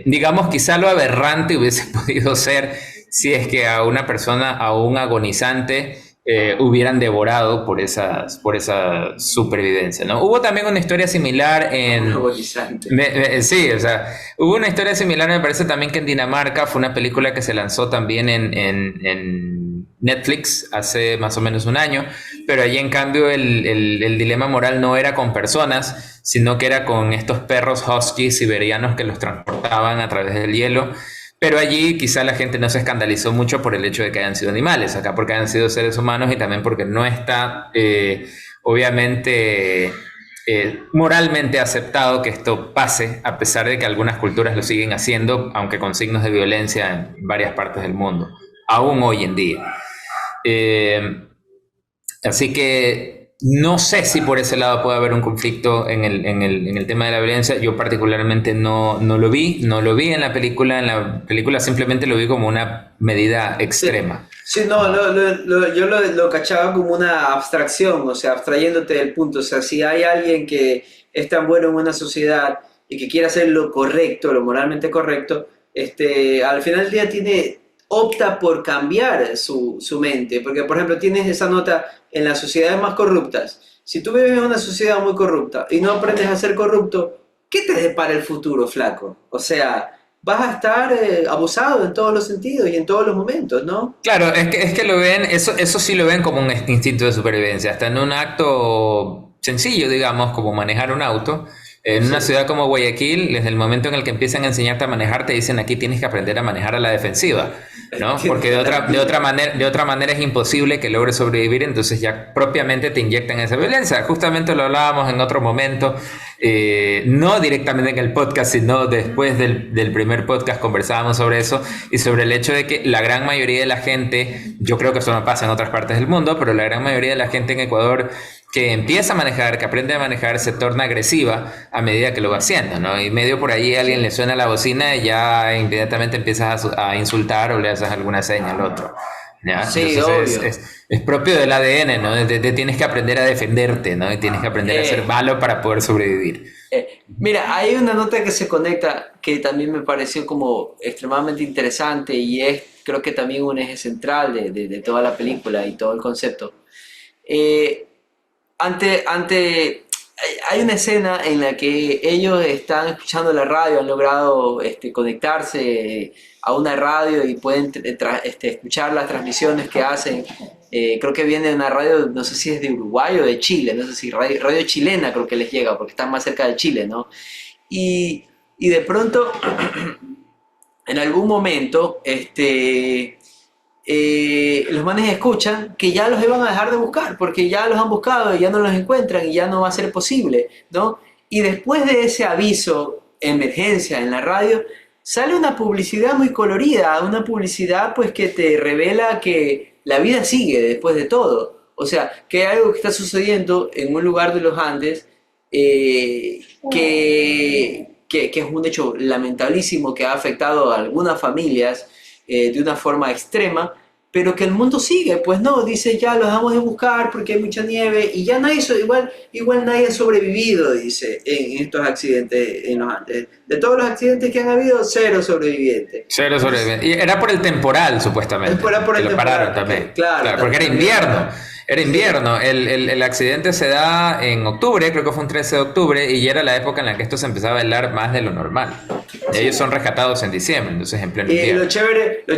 digamos, quizá lo aberrante hubiese podido ser si es que a una persona, a un agonizante, hubieran devorado por esa supervivencia, ¿no? Hubo también una historia similar Un en... agonizante. Sí, o sea, hubo una historia similar, me parece también que en Dinamarca fue una película que se lanzó también en Netflix hace más o menos un año, pero allí en cambio el dilema moral no era con personas, sino que era con estos perros husky siberianos que los transportaban a través del hielo. Pero allí quizá la gente no se escandalizó mucho por el hecho de que hayan sido animales, acá porque hayan sido seres humanos y también porque no está obviamente moralmente aceptado que esto pase, a pesar de que algunas culturas lo siguen haciendo, aunque con signos de violencia en varias partes del mundo, aún hoy en día. Eh, Así que No sé si por ese lado puede haber un conflicto en el tema de la violencia. Yo particularmente no lo vi, no lo vi en la película simplemente lo vi como una medida Sí, extrema. sí, no, yo lo cachaba como una abstracción, o sea, abstrayéndote del punto. O sea, si hay alguien que es tan bueno en una sociedad y que quiere hacer lo correcto, lo moralmente correcto, al final del día opta por cambiar su mente. Porque, por ejemplo, tienes esa nota en las sociedades más corruptas. Si tú vives en una sociedad muy corrupta y no aprendes a ser corrupto, ¿qué te depara el futuro, flaco? O sea, vas a estar abusado en todos los sentidos y en todos los momentos, ¿no? Claro, es que lo ven, eso sí lo ven como un instinto de supervivencia, hasta en un acto sencillo, digamos, como manejar un auto. En una Sí. ciudad como Guayaquil, desde el momento en el que empiezan a enseñarte a manejar, te dicen aquí tienes que aprender a manejar a la defensiva, ¿no? Tienes Porque que estar bien. de otra manera es imposible que logres sobrevivir, entonces ya propiamente te inyectan esa violencia. Justamente lo hablábamos en otro momento, no directamente en el podcast, sino después del primer podcast conversábamos sobre eso y sobre el hecho de que la gran mayoría de la gente, yo creo que eso no pasa en otras partes del mundo, pero la gran mayoría de la gente en Ecuador que empieza a manejar, que aprende a manejar, se torna agresiva a medida que lo va haciendo, ¿no? Y medio por ahí alguien Sí, le suena la bocina y ya inmediatamente empiezas a insultar o le haces alguna seña al otro. ¿Ya? sí, Entonces obvio. es propio del ADN, ¿no? Tienes que aprender a defenderte, ¿no? Y tienes que aprender a ser Eh, malo para poder sobrevivir. Mira, hay una nota que se conecta que también me pareció como extremadamente interesante y es creo que también un eje central de toda la película y todo el concepto. Eh, hay una escena en la que ellos están escuchando la radio, han logrado conectarse a una radio y pueden escuchar las transmisiones que hacen. Creo que viene de una radio, no sé si es de Uruguay o de Chile, no sé si radio chilena creo que les llega porque están más cerca de Chile, ¿no? Y de pronto, en algún momento, los manes escuchan que ya los iban a dejar de buscar, porque ya los han buscado y ya no los encuentran y ya no va a ser posible, ¿no? Y después de ese aviso, emergencia en la radio, sale una publicidad muy colorida, una publicidad pues que te revela que la vida sigue después de todo. O sea, que hay algo que está sucediendo en un lugar de los Andes que es un hecho lamentabilísimo que ha afectado a algunas familias de una forma extrema, pero que el mundo sigue, pues no, dice ya los vamos a buscar porque hay mucha nieve y ya nadie, igual nadie ha sobrevivido, dice, en estos accidentes en los Andes. De todos los accidentes que han habido, cero sobrevivientes. Cero Entonces, sobreviviente. Y era por el temporal, es supuestamente, por que el lo pararon temporal, también. claro, Claro, porque era también. invierno. Era Sí, invierno. El accidente se da en octubre, creo que fue un 13 de octubre, y ya era la época en la que esto se empezaba a helar más de lo normal. Y ellos sí. son rescatados en diciembre, entonces en pleno Y invierno. lo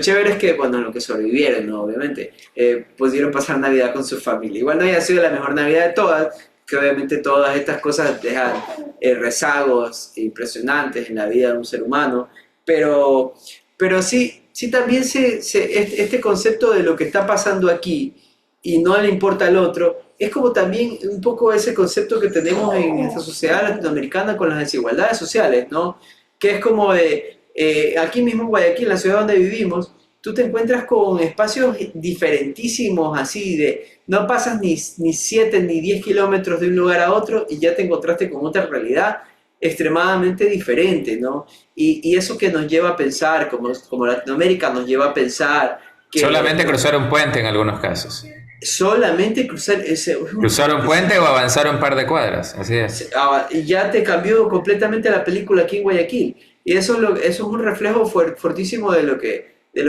chévere es que, bueno, lo que sobrevivieron, ¿no? Obviamente, pudieron pasar Navidad con su familia. Igual no haya sido la mejor Navidad de todas, que obviamente todas estas cosas dejan rezagos impresionantes en la vida de un ser humano, pero, pero sí, sí también este concepto de lo que está pasando aquí y no le importa al otro, es como también un poco ese concepto que tenemos en esta sociedad latinoamericana con las desigualdades sociales, ¿no? Que es como de, aquí mismo en Guayaquil, en la ciudad donde vivimos, tú te encuentras con espacios diferentísimos, así de, no pasas ni 7 ni 10 kilómetros de un lugar a otro y ya te encontraste con otra realidad extremadamente diferente, ¿no? Y eso que nos lleva a pensar, como Latinoamérica nos lleva a pensar que Solamente cruzar un puente en algunos casos. solamente cruzar ese, Cruzar un puente o avanzar un par de cuadras, así es. y ya te cambió completamente la película aquí en Guayaquil. Y eso es un reflejo fuertísimo de lo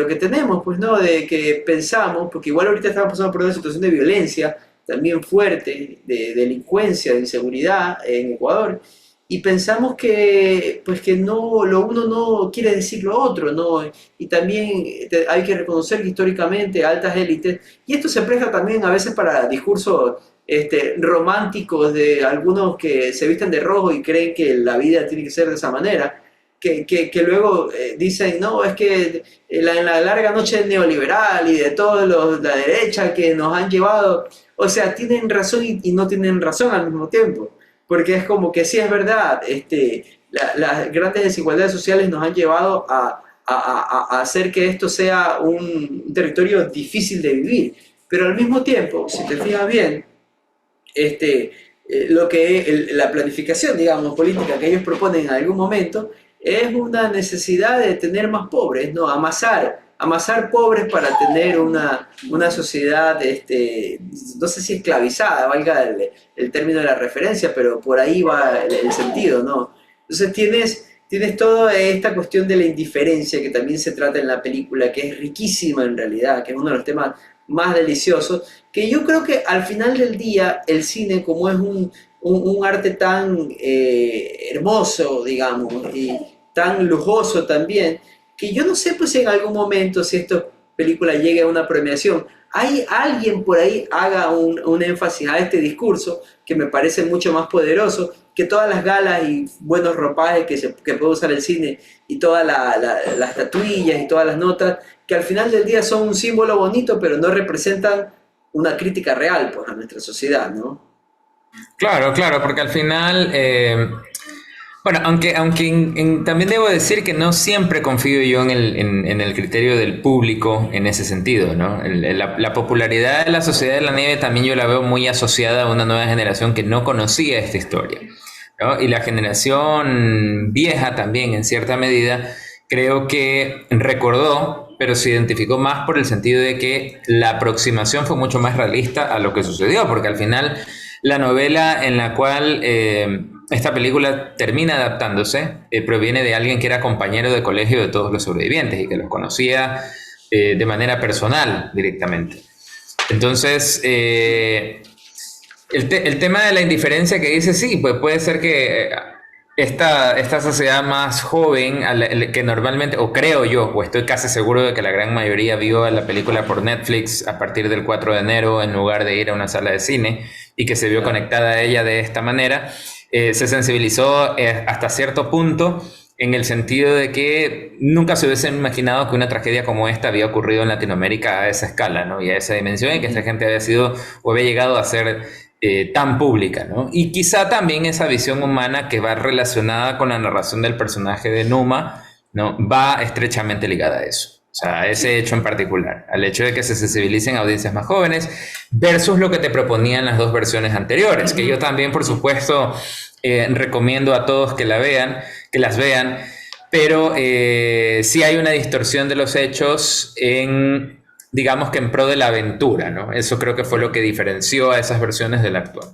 que tenemos, pues no, de que pensamos, porque igual ahorita estamos pasando por una situación de violencia también fuerte, de delincuencia, de inseguridad en Ecuador, y pensamos que, pues que no, lo uno no quiere decir lo otro, ¿no? Y también hay que reconocer que históricamente altas élites, y esto se presta también a veces para discursos románticos de algunos que se visten de rojo y creen que la vida tiene que ser de esa manera, que luego dicen, no, es que en la larga noche neoliberal y de todos la derecha que nos han llevado, o sea, tienen razón y no tienen razón al mismo tiempo, porque es como que sí es verdad, las grandes desigualdades sociales nos han llevado a hacer que esto sea un territorio difícil de vivir, pero al mismo tiempo, si te fijas bien, lo que la planificación, digamos, política que ellos proponen en algún momento es una necesidad de tener más pobres, ¿no? Amasar pobres para tener una sociedad, no sé si esclavizada, valga el término de la referencia, pero por ahí va el sentido, ¿no? Entonces tienes toda esta cuestión de la indiferencia que también se trata en la película, que es riquísima en realidad, que es uno de los temas más deliciosos, que yo creo que al final del día el cine, como es un arte tan hermoso, digamos, y tan lujoso también, que yo no sé pues si en algún momento si esta película llegue a una premiación, hay alguien por ahí haga un énfasis a este discurso que me parece mucho más poderoso que todas las galas y buenos ropajes que puede usar el cine y todas las estatuillas y todas las notas, que al final del día son un símbolo bonito, pero no representan una crítica real pues, a nuestra sociedad, ¿no? Claro, claro, porque al final, bueno, aunque también debo decir que no siempre confío yo en el criterio del público en ese sentido, ¿no? La popularidad de la Sociedad de la Nieve también yo la veo muy asociada a una nueva generación que no conocía esta historia, ¿no? Y la generación vieja también, en cierta medida, creo que recordó, pero se identificó más por el sentido de que la aproximación fue mucho más realista a lo que sucedió, porque al final la novela en la cual esta película termina adaptándose proviene de alguien que era compañero de colegio de todos los sobrevivientes y que los conocía de manera personal directamente. Entonces, el tema de la indiferencia que dice, sí, pues puede ser que esta sociedad más joven, que normalmente, o creo yo, o estoy casi seguro de que la gran mayoría vio la película por Netflix a partir del 4 de enero en lugar de ir a una sala de cine y que se vio conectada a ella de esta manera, se sensibilizó hasta cierto punto en el sentido de que nunca se hubiesen imaginado que una tragedia como esta había ocurrido en Latinoamérica a esa escala, ¿no? Y a esa dimensión, y que esta gente había sido o había llegado a ser tan pública, ¿no? Y quizá también esa visión humana que va relacionada con la narración del personaje de Numa, ¿no? Va estrechamente ligada a eso. O sea, a ese hecho en particular, al hecho de que se sensibilicen audiencias más jóvenes versus lo que te proponían las dos versiones anteriores, que yo también, por supuesto, recomiendo a todos que que las vean, pero sí hay una distorsión de los hechos digamos que en pro de la aventura, ¿no? Eso creo que fue lo que diferenció a esas versiones del actual.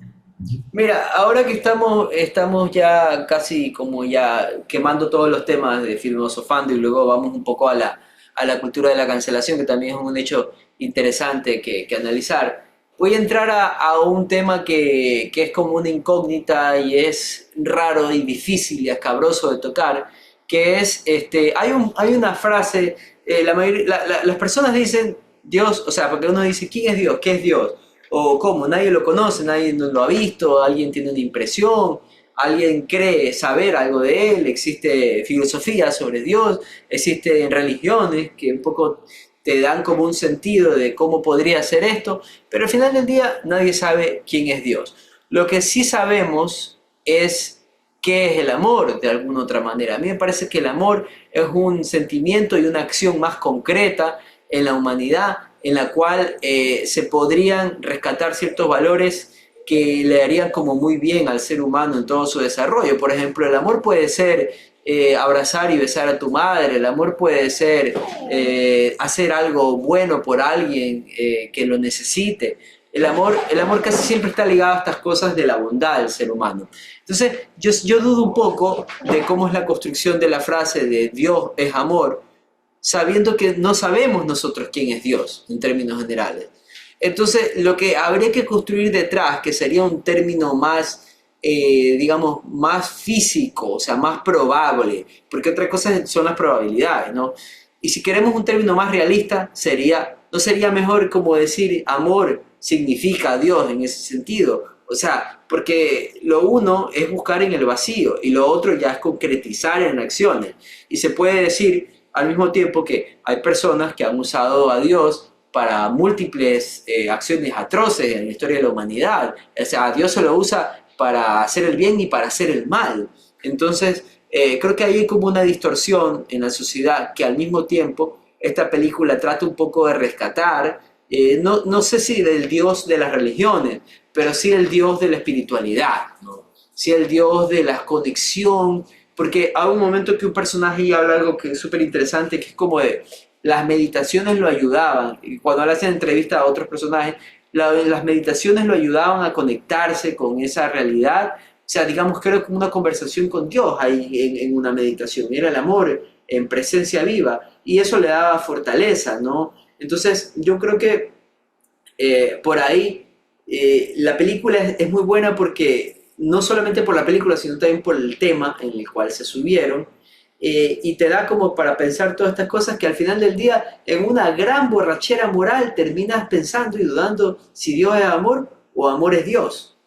Mira, ahora que estamos ya casi como ya quemando todos los temas de filosofando y luego vamos un poco a la cultura de la cancelación, que también es un hecho interesante que analizar. Voy a entrar a un tema que es como una incógnita y es raro y difícil y escabroso de tocar, que es, hay una frase, las personas dicen Dios, o sea, porque uno dice, ¿quién es Dios? ¿Qué es Dios? O cómo, nadie lo conoce, nadie lo ha visto, alguien tiene una impresión, alguien cree saber algo de él, existe filosofía sobre Dios, existen religiones que un poco te dan como un sentido de cómo podría ser esto, pero al final del día nadie sabe quién es Dios. Lo que sí sabemos es qué es el amor de alguna otra manera. A mí me parece que el amor es un sentimiento y una acción más concreta en la humanidad, en la cual se podrían rescatar ciertos valores que le harían como muy bien al ser humano en todo su desarrollo. Por ejemplo, el amor puede ser abrazar y besar a tu madre, el amor puede ser hacer algo bueno por alguien que lo necesite. El amor casi siempre está ligado a estas cosas de la bondad del ser humano. Entonces, yo dudo un poco de cómo es la construcción de la frase de Dios es amor, sabiendo que no sabemos nosotros quién es Dios en términos generales. Entonces, lo que habría que construir detrás, que sería un término más, digamos, más físico, o sea, más probable, porque otra cosa son las probabilidades, ¿no? Y si queremos un término más realista, ¿no sería mejor como decir amor significa Dios en ese sentido? O sea, porque lo uno es buscar en el vacío y lo otro ya es concretizar en acciones. Y se puede decir al mismo tiempo que hay personas que han usado a Dios para múltiples acciones atroces en la historia de la humanidad. O sea, a Dios se lo usa para hacer el bien y para hacer el mal. Entonces, creo que hay como una distorsión en la sociedad que al mismo tiempo esta película trata un poco de rescatar no sé si del Dios de las religiones, pero sí el Dios de la espiritualidad, ¿no? Sí el Dios de la conexión, porque hay un momento que un personaje habla algo que es súper interesante, que es como de las meditaciones lo ayudaban, y cuando él hace entrevista a otros personajes, las meditaciones lo ayudaban a conectarse con esa realidad, o sea, digamos que era como una conversación con Dios ahí en una meditación, era el amor en presencia viva, y eso le daba fortaleza, ¿no? Entonces, yo creo que por ahí la película es muy buena porque no solamente por la película, sino también por el tema en el cual se subieron. Y te da como para pensar todas estas cosas que al final del día, en una gran borrachera moral, terminas pensando y dudando si Dios es amor o amor es Dios.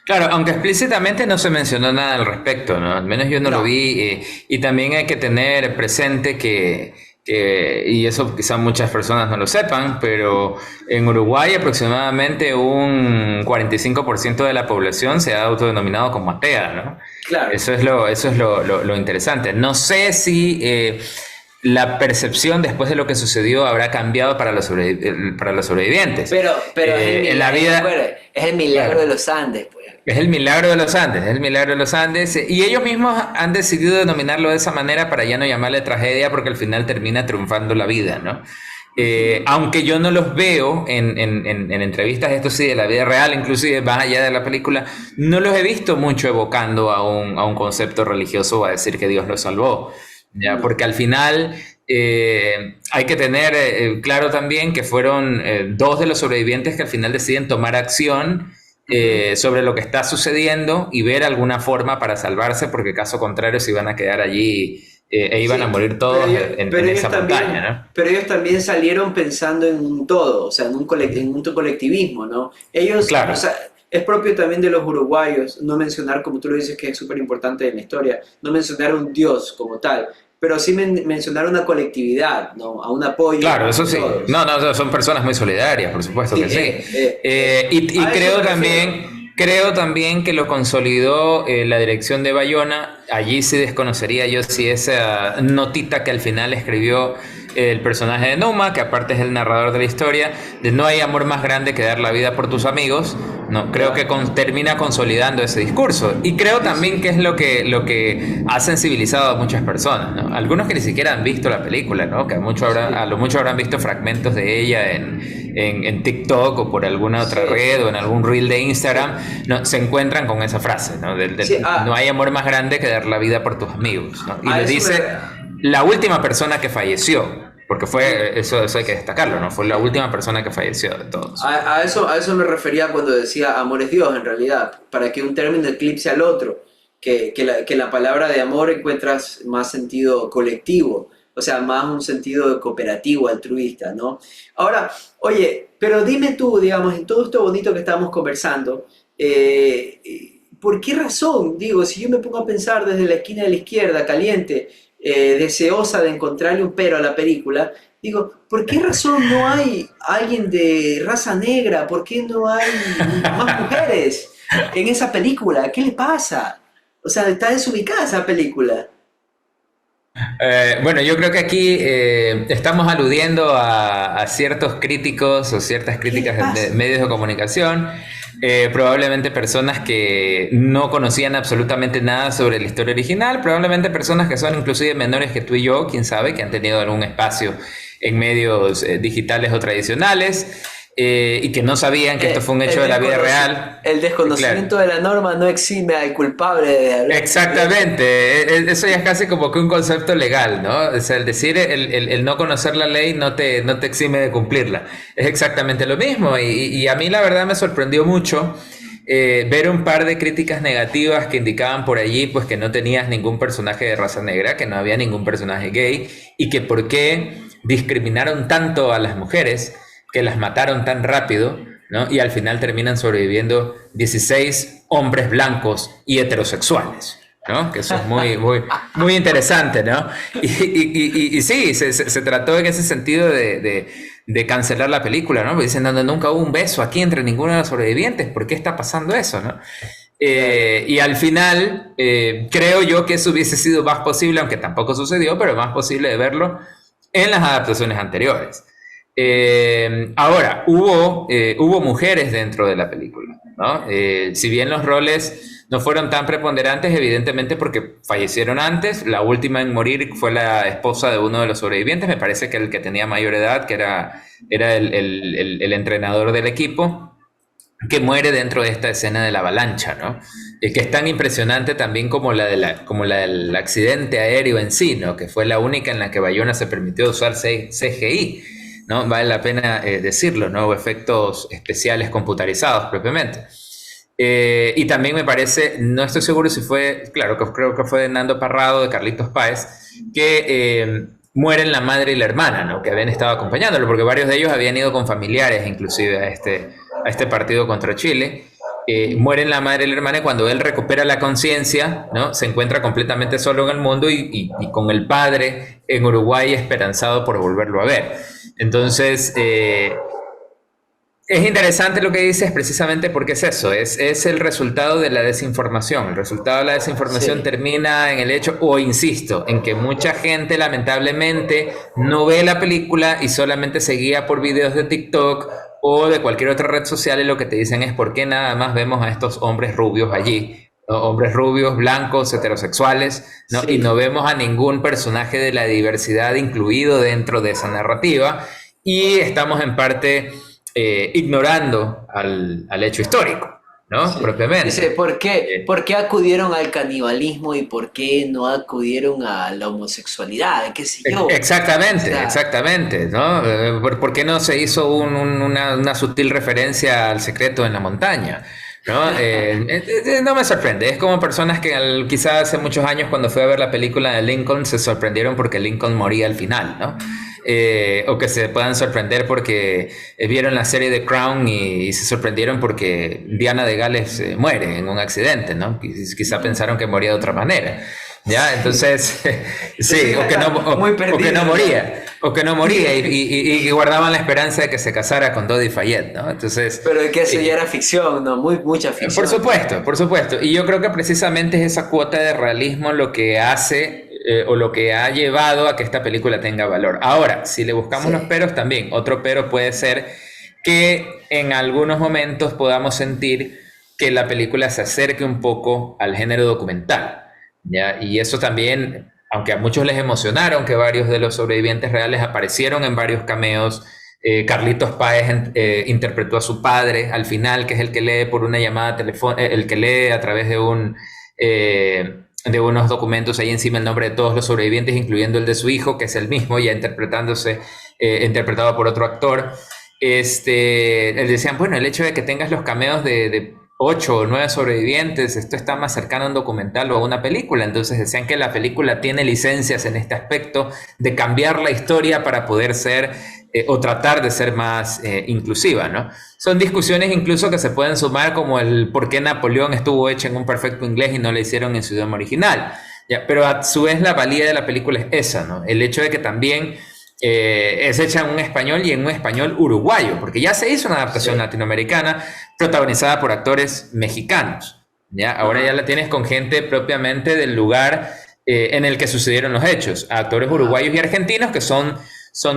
Claro, aunque explícitamente no se mencionó nada al respecto, ¿no? Al menos yo no lo No, vi. Y también hay que tener presente y eso quizá muchas personas no lo sepan, pero en Uruguay aproximadamente un 45% de la población se ha autodenominado como atea, ¿no? claro. Eso es lo interesante. No sé si la percepción después de lo que sucedió habrá cambiado para los sobrevivientes. Pero es el En la milagro, vida, es el milagro de claro. los Andes, pues. Es el milagro de los Andes, es el milagro de los Andes. Y ellos mismos han decidido denominarlo de esa manera para ya no llamarle tragedia porque al final termina triunfando la vida, ¿no? Aunque yo no los veo en entrevistas, esto sí, de la vida real, inclusive más allá de la película, no los he visto mucho evocando a un concepto religioso o a decir que Dios los salvó, ¿ya? No. Porque al final hay que tener claro también que fueron dos de los sobrevivientes que al final deciden tomar acción Ujú. sobre lo que está sucediendo y ver alguna forma para salvarse, porque caso contrario se iban a quedar allí e iban a Sí, morir pero todos ellos, en esa montaña, ¿no? pero ellos también salieron pensando en un todo, o sea, en un colectivismo, ¿no? Ellos, o Claro, sea, es propio también de los uruguayos no mencionar, como tú lo dices, que es súper importante en la historia, no mencionar un dios como tal, pero sí mencionar una colectividad, ¿no? A un apoyo claro, eso entre sí. todos. No, no, son personas muy solidarias, por supuesto Sí, que sí. Y a eso me refiero. creo también que lo consolidó la dirección de Bayona. Allí sí desconocería yo si esa notita que al final escribió el personaje de Numa, que aparte es el narrador de la historia, de no hay amor más grande que dar la vida por tus amigos, no, creo que Ya, termina consolidando ese discurso. Y creo sí, también sí. que es lo que ha sensibilizado a muchas personas, ¿no? Algunos que ni siquiera han visto la película, ¿no? Que a Sí, lo mucho habrán visto fragmentos de ella en TikTok o por alguna otra sí, red o en algún reel de sí. Instagram, ¿no? Se encuentran con esa frase, ¿no? Sí, No hay amor más grande que dar la vida por tus amigos, ¿no? Y a le eso me... dice la última persona que falleció, porque Ujú. eso hay que destacarlo, ¿no? Fue la última persona que falleció de todos. A eso me refería cuando decía amor es Dios, en realidad, para que un término eclipse al otro, que la palabra de amor encuentras más sentido colectivo, o sea, más un sentido cooperativo, altruista, ¿no? Ahora, oye, pero dime tú, digamos, en todo esto bonito que estamos conversando, ¿por qué razón? Digo, si yo me pongo a pensar desde la esquina de la izquierda, caliente, deseosa de encontrarle un pero a la película, digo, ¿por qué razón no hay alguien de raza negra? ¿Por qué no hay más mujeres en esa película? ¿Qué le pasa? O sea, está desubicada esa película. Bueno, yo creo que aquí estamos aludiendo a ciertos críticos o ciertas ¿Qué le críticas de pasa? medios de comunicación, probablemente personas que no conocían absolutamente nada sobre la historia original, probablemente personas que son inclusive menores que tú y yo, quién sabe, que han tenido algún espacio en medios digitales o tradicionales y que no sabían que esto fue un hecho de la vida real. El Claro. desconocimiento de la norma no exime al culpable de hablar cualquier... Exactamente, eso ya es casi como que un concepto legal, ¿no? O sea, el decir el no conocer la ley no te exime de cumplirla. Es exactamente lo mismo y a mí la verdad me sorprendió mucho ver un par de críticas negativas que indicaban por allí pues que no tenías ningún personaje de raza negra, que no había ningún personaje gay y que por qué discriminaron tanto a las mujeres, que las mataron tan rápido, ¿no? Y al final terminan sobreviviendo 16 hombres blancos y heterosexuales, ¿no? Que eso es muy, muy, muy interesante, ¿no? Y sí, se trató en ese sentido de cancelar la película, ¿no? Porque dicen, no, nunca hubo un beso aquí entre ninguno de los sobrevivientes, ¿por qué está pasando eso, no? Claro. Y al final, creo yo que eso hubiese sido más posible, aunque tampoco sucedió, pero más posible de verlo en las adaptaciones anteriores. Ahora, hubo mujeres dentro de la película, ¿no? Si bien los roles no fueron tan preponderantes, evidentemente porque fallecieron antes, la última en morir fue la esposa de uno de los sobrevivientes, me parece que el que tenía mayor edad, que era el entrenador del equipo, que muere dentro de esta escena de la avalancha, ¿no? Que es tan impresionante también como como la del accidente aéreo en sí, ¿no? Que fue la única en la que Bayona se permitió usar CGI, ¿no? Vale la pena decirlo, ¿no? O efectos especiales computarizados propiamente. Y también me parece, no estoy seguro si fue, claro, creo que fue de Nando Parrado, de Carlitos Páez, que mueren la madre y la hermana, ¿no? Que habían estado acompañándolo, porque varios de ellos habían ido con familiares, inclusive, a este partido contra Chile. Mueren la madre y la hermana y cuando él recupera la conciencia, ¿no? Se encuentra completamente solo en el mundo y con el padre en Uruguay esperanzado por volverlo a ver. Entonces, es interesante lo que dices precisamente porque es eso, es el resultado de la desinformación. El resultado de la desinformación Sí. termina en el hecho, o insisto, en que mucha gente lamentablemente no ve la película y solamente se guía por videos de TikTok o de cualquier otra red social y lo que te dicen es por qué nada más vemos a estos hombres rubios allí, ¿no? Hombres rubios, blancos, heterosexuales, ¿no? Y no Sí. vemos a ningún personaje de la diversidad incluido dentro de esa narrativa y estamos en parte ignorando al hecho histórico, ¿no? Sí. Dice, Propiamente. ¿por qué acudieron al canibalismo y por qué no acudieron a la homosexualidad? ¿Qué sé yo? O Exactamente, sea, exactamente, ¿no? ¿Por qué no se hizo una sutil referencia al secreto en la montaña? ¿No? No me sorprende, es como personas que quizás hace muchos años cuando fui a ver la película de Lincoln se sorprendieron porque Lincoln moría al final, ¿no? O que se puedan sorprender porque vieron la serie de Crown y se sorprendieron porque Diana de Gales muere en un accidente, ¿no? Quizá pensaron que moría de otra manera. ¿Ya? sí. Entonces, sí, Entonces está muy o que no perdido, ¿no? moría, o que no moría y guardaban la esperanza de que se casara con Dodi Fayette, ¿no? Entonces, Pero es que eso ya era ficción, ¿no? Mucha por ficción. supuesto, por supuesto. Y yo creo que precisamente es esa cuota de realismo lo que hace o lo que ha llevado a que esta película tenga valor. Ahora, si le buscamos los Sí, peros también, otro pero puede ser que en algunos momentos podamos sentir que la película se acerque un poco al género documental, ¿ya? Y eso también, aunque a muchos les emocionaron que varios de los sobrevivientes reales aparecieron en varios cameos, Carlitos Páez interpretó a su padre al final, que es el que lee por una llamada telefónica, el que lee a través de unos documentos ahí encima el nombre de todos los sobrevivientes, incluyendo el de su hijo, que es el mismo, ya interpretado por otro actor. Les decían, bueno, el hecho de que tengas los cameos de 8 o 9 sobrevivientes, esto está más cercano a un documental o a una película. Entonces decían que la película tiene licencias en este aspecto de cambiar la historia para poder ser o tratar de ser más inclusiva, ¿no? Son discusiones incluso que se pueden sumar como el por qué Napoleón estuvo hecho en un perfecto inglés y no lo hicieron en su idioma original. ¿Ya? Pero a su vez la valía de la película es esa, ¿no? El hecho de que también es hecha en un español y en un español uruguayo, porque ya se hizo una adaptación sí. latinoamericana protagonizada por actores mexicanos. ¿Ya? Ahora ya Ajá, la tienes con gente propiamente del lugar en el que sucedieron los hechos, actores ajá. uruguayos y argentinos que son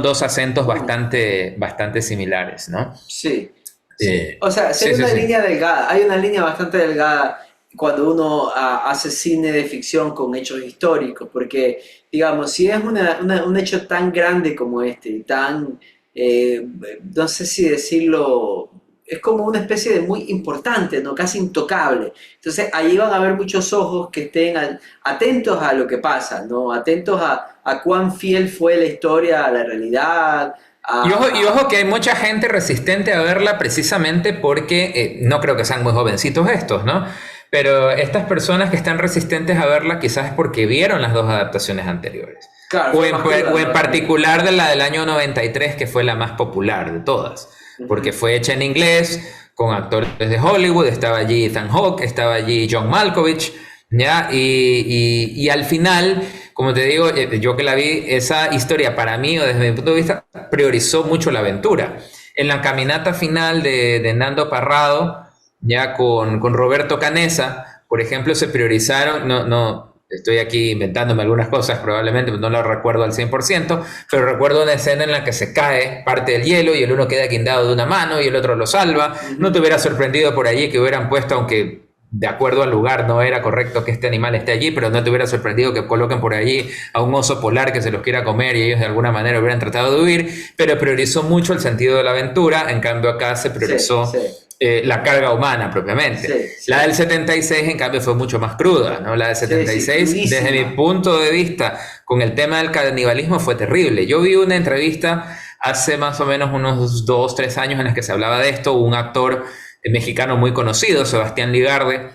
dos acentos bastante similares, ¿no? Sí, sí. O sea, sí hay Sí, sí, una sí. línea delgada, hay una línea bastante delgada cuando uno hace cine de ficción con hechos históricos, porque, digamos, si es un hecho tan grande como este, tan, eh, no sé si decirlo, es como una especie de muy importante, ¿no? Casi intocable. Entonces, ahí van a haber muchos ojos que estén atentos a lo que pasa, ¿no? Atentos a cuán fiel fue la historia a la realidad, Y ojo que hay mucha gente resistente a verla precisamente porque no creo que sean muy jovencitos estos, ¿no? Pero estas personas que están resistentes a verla quizás es porque vieron las dos adaptaciones anteriores. claro, fue más cruda, O en ¿no? También. particular de la del año 93 que fue la más popular de todas, porque Ujú. fue hecha en inglés, con actores de Hollywood, estaba allí Ethan Hawke, estaba allí John Malkovich, ¿ya? Y al final, como te digo, yo que la vi, esa historia para mí, o desde mi punto de vista, priorizó mucho la aventura. En la caminata final de Nando Parrado, ya con Roberto Canesa, por ejemplo, se priorizaron, no, no, estoy aquí inventándome algunas cosas, probablemente no lo recuerdo al 100%, pero recuerdo una escena en la que se cae parte del hielo y el uno queda guindado de una mano y el otro lo salva. No te hubiera sorprendido por allí que hubieran puesto, aunque de acuerdo al lugar no era correcto que este animal esté allí, pero no te hubiera sorprendido que coloquen por allí a un oso polar que se los quiera comer y ellos de alguna manera hubieran tratado de huir, pero priorizó mucho el sentido de la aventura. En cambio acá se priorizó la carga humana propiamente. La del 76 en cambio fue mucho más cruda, ¿no? La del 76 desde mi punto de vista con el tema del canibalismo fue terrible. Yo vi una entrevista hace más o menos unos 2-3 años en las que se hablaba de esto. Un actor mexicano muy conocido, Sebastián Ligarde,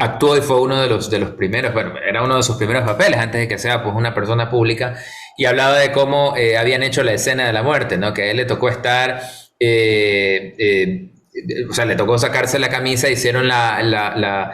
actuó y fue uno de los primeros, bueno, era uno de sus primeros papeles antes de que sea pues una persona pública, y hablaba de cómo habían hecho la escena de la muerte, ¿no? Que a él le tocó estar, o sea, le tocó sacarse la camisa, hicieron la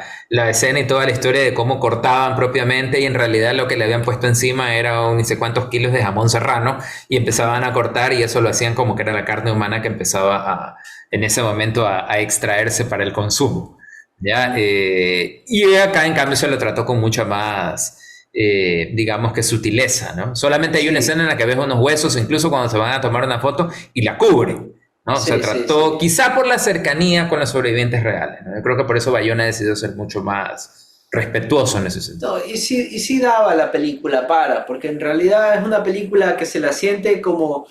escena y toda la historia de cómo cortaban propiamente, y en realidad lo que le habían puesto encima era un ni sé cuántos kilos de jamón serrano, y empezaban a cortar, y eso lo hacían como que era la carne humana que empezaba en ese momento a extraerse para el consumo, ¿ya? Y acá en cambio se lo trató con mucha más, digamos que sutileza, ¿no? Solamente hay una escena en la que ves unos huesos, incluso cuando se van a tomar una foto, y la cubren, ¿no? Se trató, quizá por la cercanía con los sobrevivientes reales, ¿no? Yo creo que por eso Bayona decidió ser mucho más respetuoso en ese sentido. No, y sí daba la película porque en realidad es una película que se la siente como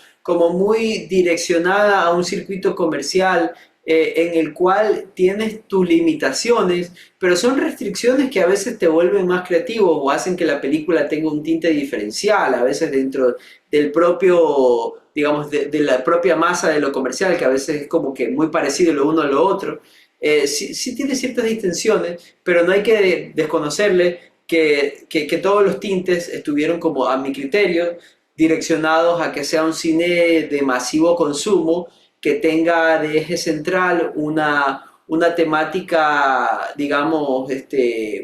muy direccionada a un circuito comercial, en el cual tienes tus limitaciones, pero son restricciones que a veces te vuelven más creativo o hacen que la película tenga un tinte diferencial, a veces dentro del propio, digamos, de la propia masa de lo comercial, que a veces es como que muy parecido lo uno a lo otro. Sí tiene ciertas distinciones, pero no hay que desconocerle que todos los tintes estuvieron, como a mi criterio, direccionados a que sea un cine de masivo consumo, que tenga de eje central una temática, digamos,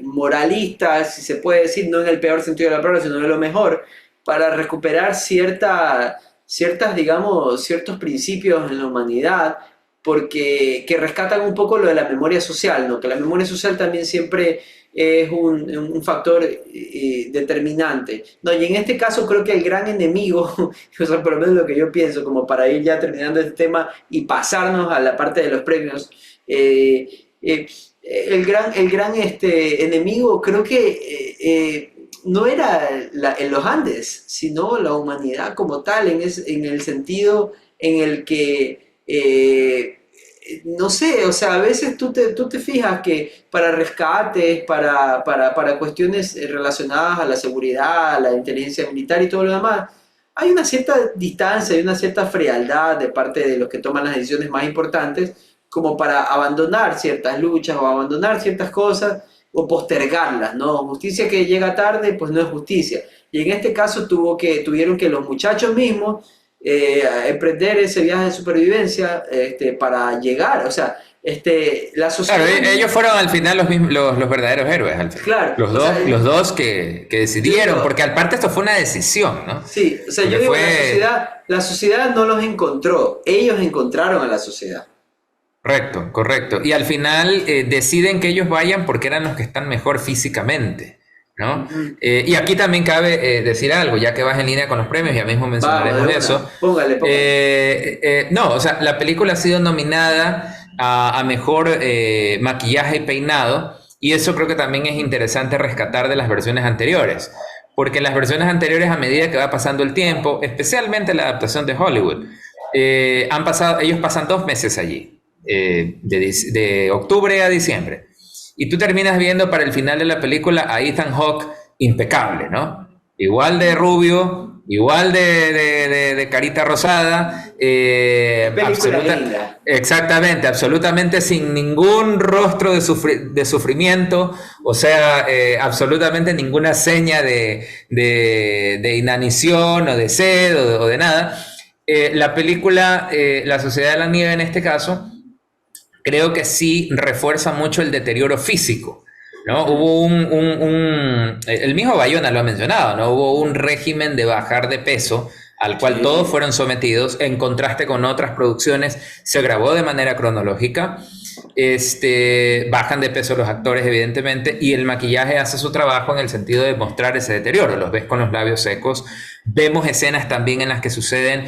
moralista, si se puede decir, no en el peor sentido de la palabra, sino en lo mejor, para recuperar digamos, ciertos principios en la humanidad, porque que rescatan un poco lo de la memoria social, ¿no? Que la memoria social también siempre es un factor determinante, ¿no? Y en este caso creo que el gran enemigo, o sea, por lo menos lo que yo pienso, como para ir ya terminando este tema y pasarnos a la parte de los premios, el gran enemigo creo que no era en los Andes, sino la humanidad como tal, en el sentido en el que no sé, o sea, a veces tú te fijas que para rescates, para cuestiones relacionadas a la seguridad, a la inteligencia militar y todo lo demás, hay una cierta distancia y una cierta frialdad de parte de los que toman las decisiones más importantes, como para abandonar ciertas luchas o abandonar ciertas cosas o postergarlas, ¿no? Justicia que llega tarde, pues no es justicia. Y en este caso tuvieron que los muchachos mismos emprender ese viaje de supervivencia para llegar, o sea, la sociedad... Claro, ellos fueron al final los verdaderos héroes, al final. Claro. Los dos que decidieron, porque aparte esto fue una decisión, ¿no? Sí, o sea, yo digo, la sociedad no los encontró, ellos encontraron a la sociedad. Correcto. Y al final deciden que ellos vayan porque eran los que están mejor físicamente, ¿no? Y aquí también cabe decir algo, ya que vas en línea con los premios, ya mismo mencionaremos eso. Póngale. No, o sea, la película ha sido nominada a mejor maquillaje y peinado, y eso creo que también es interesante rescatar de las versiones anteriores, porque las versiones anteriores, a medida que va pasando el tiempo, especialmente la adaptación de Hollywood, ellos pasan 2 meses allí. De octubre a diciembre, y tú terminas viendo para el final de la película a Ethan Hawke impecable, ¿no? Igual de rubio, igual de carita rosada, exactamente, absolutamente sin ningún rostro de sufrimiento, o sea, absolutamente ninguna seña de inanición o de sed o de nada. La película La Sociedad de la Nieve, en este caso, creo que sí refuerza mucho el deterioro físico, ¿no? Hubo el mismo Bayona lo ha mencionado, ¿no? Hubo un régimen de bajar de peso al cual todos fueron sometidos, en contraste con otras producciones. Se grabó de manera cronológica. bajan de peso los actores, evidentemente, y el maquillaje hace su trabajo en el sentido de mostrar ese deterioro. Los ves con los labios secos. Vemos escenas también en las que suceden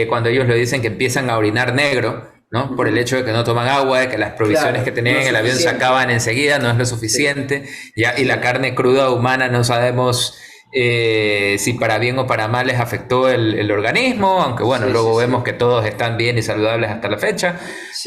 cuando ellos le dicen que empiezan a orinar negro, ¿no? Por el hecho de que no toman agua, de que las provisiones que tenían en el avión se acaban enseguida, no es lo suficiente, ¿ya? Y la carne cruda humana no sabemos si para bien o para mal les afectó el organismo, aunque bueno, luego vemos que todos están bien y saludables hasta la fecha,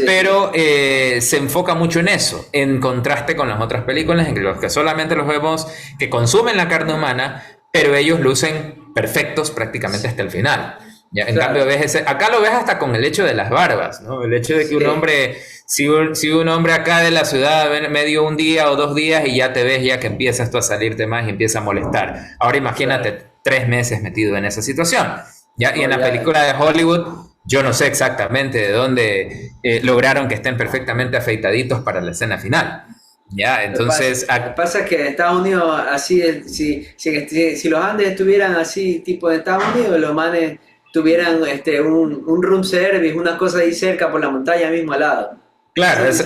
pero se enfoca mucho en eso, en contraste con las otras películas en los que solamente los vemos que consumen la carne humana, pero ellos lucen perfectos prácticamente hasta el final. ¿Ya? En cambio, acá lo ves hasta con el hecho de las barbas, ¿no? El hecho de que un hombre, si un hombre acá de la ciudad medio un día o 2 días y ya te ves ya que empiezas tú a salirte más y empieza a molestar. Ahora imagínate 3 meses metido en esa situación. ¿Ya? Y en la película de Hollywood, yo no sé exactamente de dónde lograron que estén perfectamente afeitaditos para la escena final. Ya, entonces... Lo que pasa es que en Estados Unidos, así, si los Andes estuvieran así, tipo de Estados Unidos, los manes tuvieran un room service, una cosa ahí cerca por la montaña mismo al lado. Claro, eso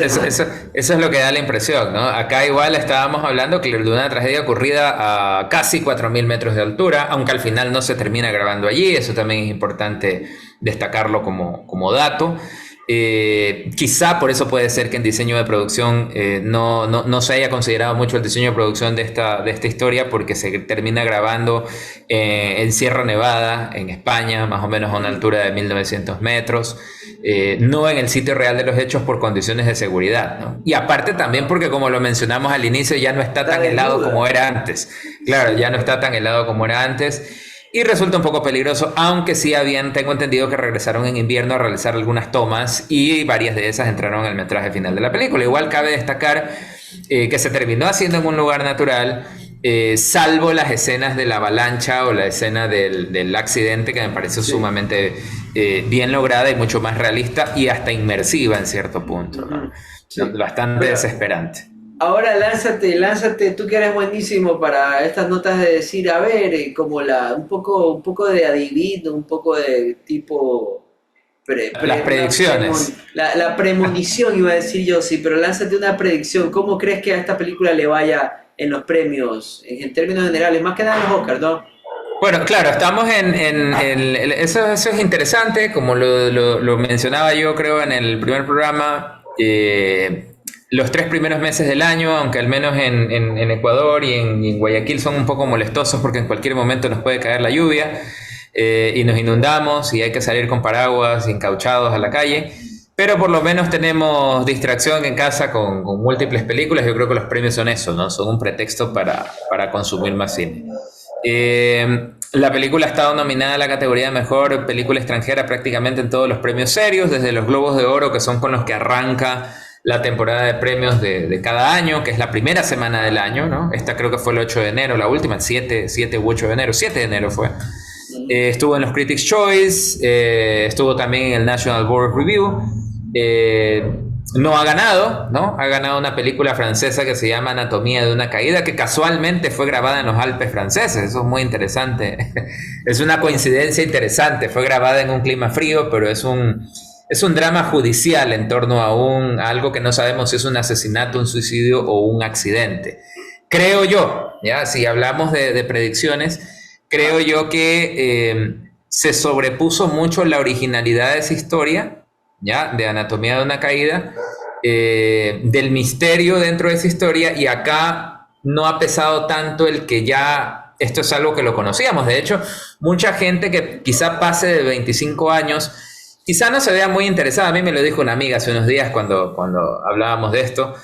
es lo que da la impresión, ¿no? Acá igual estábamos hablando de una tragedia ocurrida a casi 4.000 metros de altura, aunque al final no se termina grabando allí, eso también es importante destacarlo como dato. Quizá por eso puede ser que en diseño de producción no se haya considerado mucho el diseño de producción de esta historia, porque se termina grabando en Sierra Nevada, en España, más o menos a una altura de 1.900 metros, no en el sitio real de los hechos por condiciones de seguridad, ¿no? Y aparte también porque, como lo mencionamos al inicio, ya no está tan helado como era antes. Claro, ya no está tan helado como era antes. Y resulta un poco peligroso, aunque sí tengo entendido que regresaron en invierno a realizar algunas tomas y varias de esas entraron en el metraje final de la película. Igual cabe destacar que se terminó haciendo en un lugar natural, salvo las escenas de la avalancha o la escena del accidente, que me pareció sumamente bien lograda y mucho más realista y hasta inmersiva en cierto punto, ¿no? Bastante desesperante. Ahora lánzate, tú que eres buenísimo para estas notas de decir, a ver, como un poco de adivino, un poco de tipo... las predicciones. La premonición iba a decir yo, sí, pero lánzate una predicción. ¿Cómo crees que a esta película le vaya en los premios, en términos generales, más que nada en los Oscars, ¿no? Bueno, claro, estamos eso es interesante, como lo mencionaba yo creo en el primer programa. Los 3 primeros meses del año, aunque al menos en Ecuador y en Guayaquil son un poco molestosos porque en cualquier momento nos puede caer la lluvia y nos inundamos y hay que salir con paraguas y encauchados a la calle, pero por lo menos tenemos distracción en casa con múltiples películas. Yo creo que los premios son eso, ¿no? Son un pretexto para consumir más cine. La película ha estado nominada a la categoría de mejor película extranjera prácticamente en todos los premios serios, desde los Globos de Oro, que son con los que arranca la temporada de premios de cada año, que es la primera semana del año, ¿no? Esta creo que fue el 8 de enero, la última, 7 u 8 de enero, 7 de enero fue. Estuvo en los Critics' Choice, estuvo también en el National Board of Review. No ha ganado, ¿no? Ha ganado una película francesa que se llama Anatomía de una caída, que casualmente fue grabada en los Alpes franceses. Eso es muy interesante. Es una coincidencia interesante. Fue grabada en un clima frío, pero es un drama judicial en torno a algo que no sabemos si es un asesinato, un suicidio o un accidente. Creo yo, ya, si hablamos de predicciones, creo yo que se sobrepuso mucho la originalidad de esa historia, ya, de Anatomía de una caída, del misterio dentro de esa historia, y acá no ha pesado tanto el que ya esto es algo que lo conocíamos. De hecho, mucha gente que quizá pase de 25 años quizá no se vea muy interesada. A mí me lo dijo una amiga hace unos días cuando hablábamos de esto.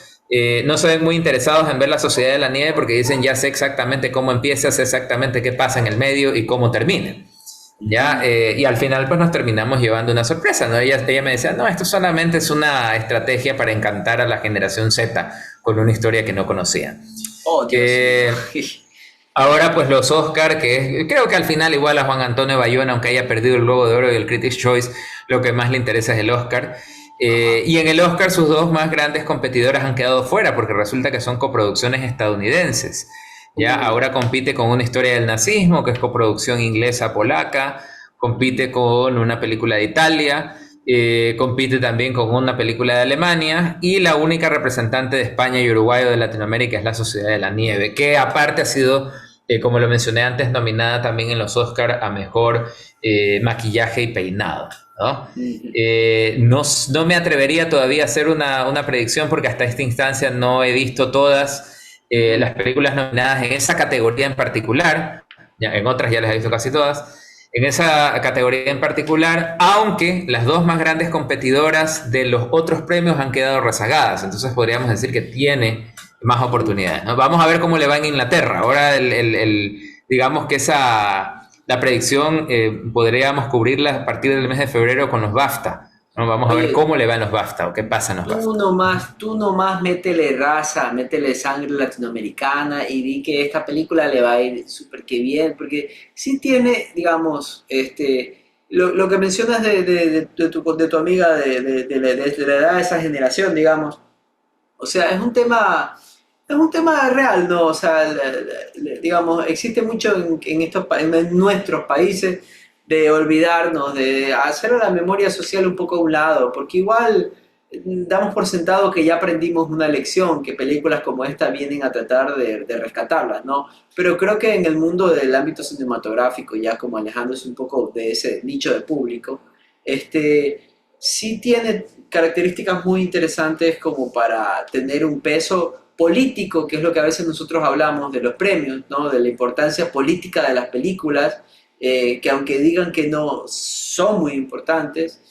No se ven muy interesados en ver La Sociedad de la Nieve porque dicen, ya sé exactamente cómo empieza, sé exactamente qué pasa en el medio y cómo termina. ¿Ya? Y al final pues nos terminamos llevando una sorpresa, ¿no? Ella me decía, no, esto solamente es una estrategia para encantar a la generación Z con una historia que no conocía. Oh, Ahora pues los Oscar, creo que al final igual a Juan Antonio Bayona, aunque haya perdido el Globo de Oro y el Critics' Choice, lo que más le interesa es el Oscar. Y en el Oscar sus 2 más grandes competidoras han quedado fuera porque resulta que son coproducciones estadounidenses. Ya ahora compite con una historia del nazismo, que es coproducción inglesa-polaca, compite con una película de Italia, compite también con una película de Alemania y la única representante de España y Uruguay o de Latinoamérica es La Sociedad de la Nieve, que aparte ha sido, como lo mencioné antes, nominada también en los Oscar a mejor maquillaje y peinado, ¿no? Ujú. No me atrevería todavía a hacer una predicción porque hasta esta instancia no he visto todas las películas nominadas en esa categoría en particular. Ya, en otras ya las he visto casi todas. En esa categoría en particular, aunque las dos más grandes competidoras de los otros premios han quedado rezagadas, entonces podríamos decir que tiene más oportunidades, ¿no? Vamos a ver cómo le va en Inglaterra. Ahora, digamos que la predicción podríamos cubrirla a partir del mes de febrero con los BAFTA, ¿no? Vamos a ver Oye, cómo le va en los BAFTA o qué pasa en los BAFTA. tú nomás métele raza, métele sangre latinoamericana y di que esta película le va a ir súper que bien, porque sí tiene, digamos, lo que mencionas de tu amiga de la edad de esa generación, digamos, o sea, es un tema real, ¿no? O sea, digamos, existe mucho en nuestros países de olvidarnos, de hacer la memoria social un poco a un lado, porque igual damos por sentado que ya aprendimos una lección, que películas como esta vienen a tratar de rescatarlas, ¿no? Pero creo que en el mundo del ámbito cinematográfico, ya como alejándose un poco de ese nicho de público, sí tiene características muy interesantes como para tener un peso político, que es lo que a veces nosotros hablamos de los premios, ¿no? De la importancia política de las películas, que aunque digan que no son muy importantes,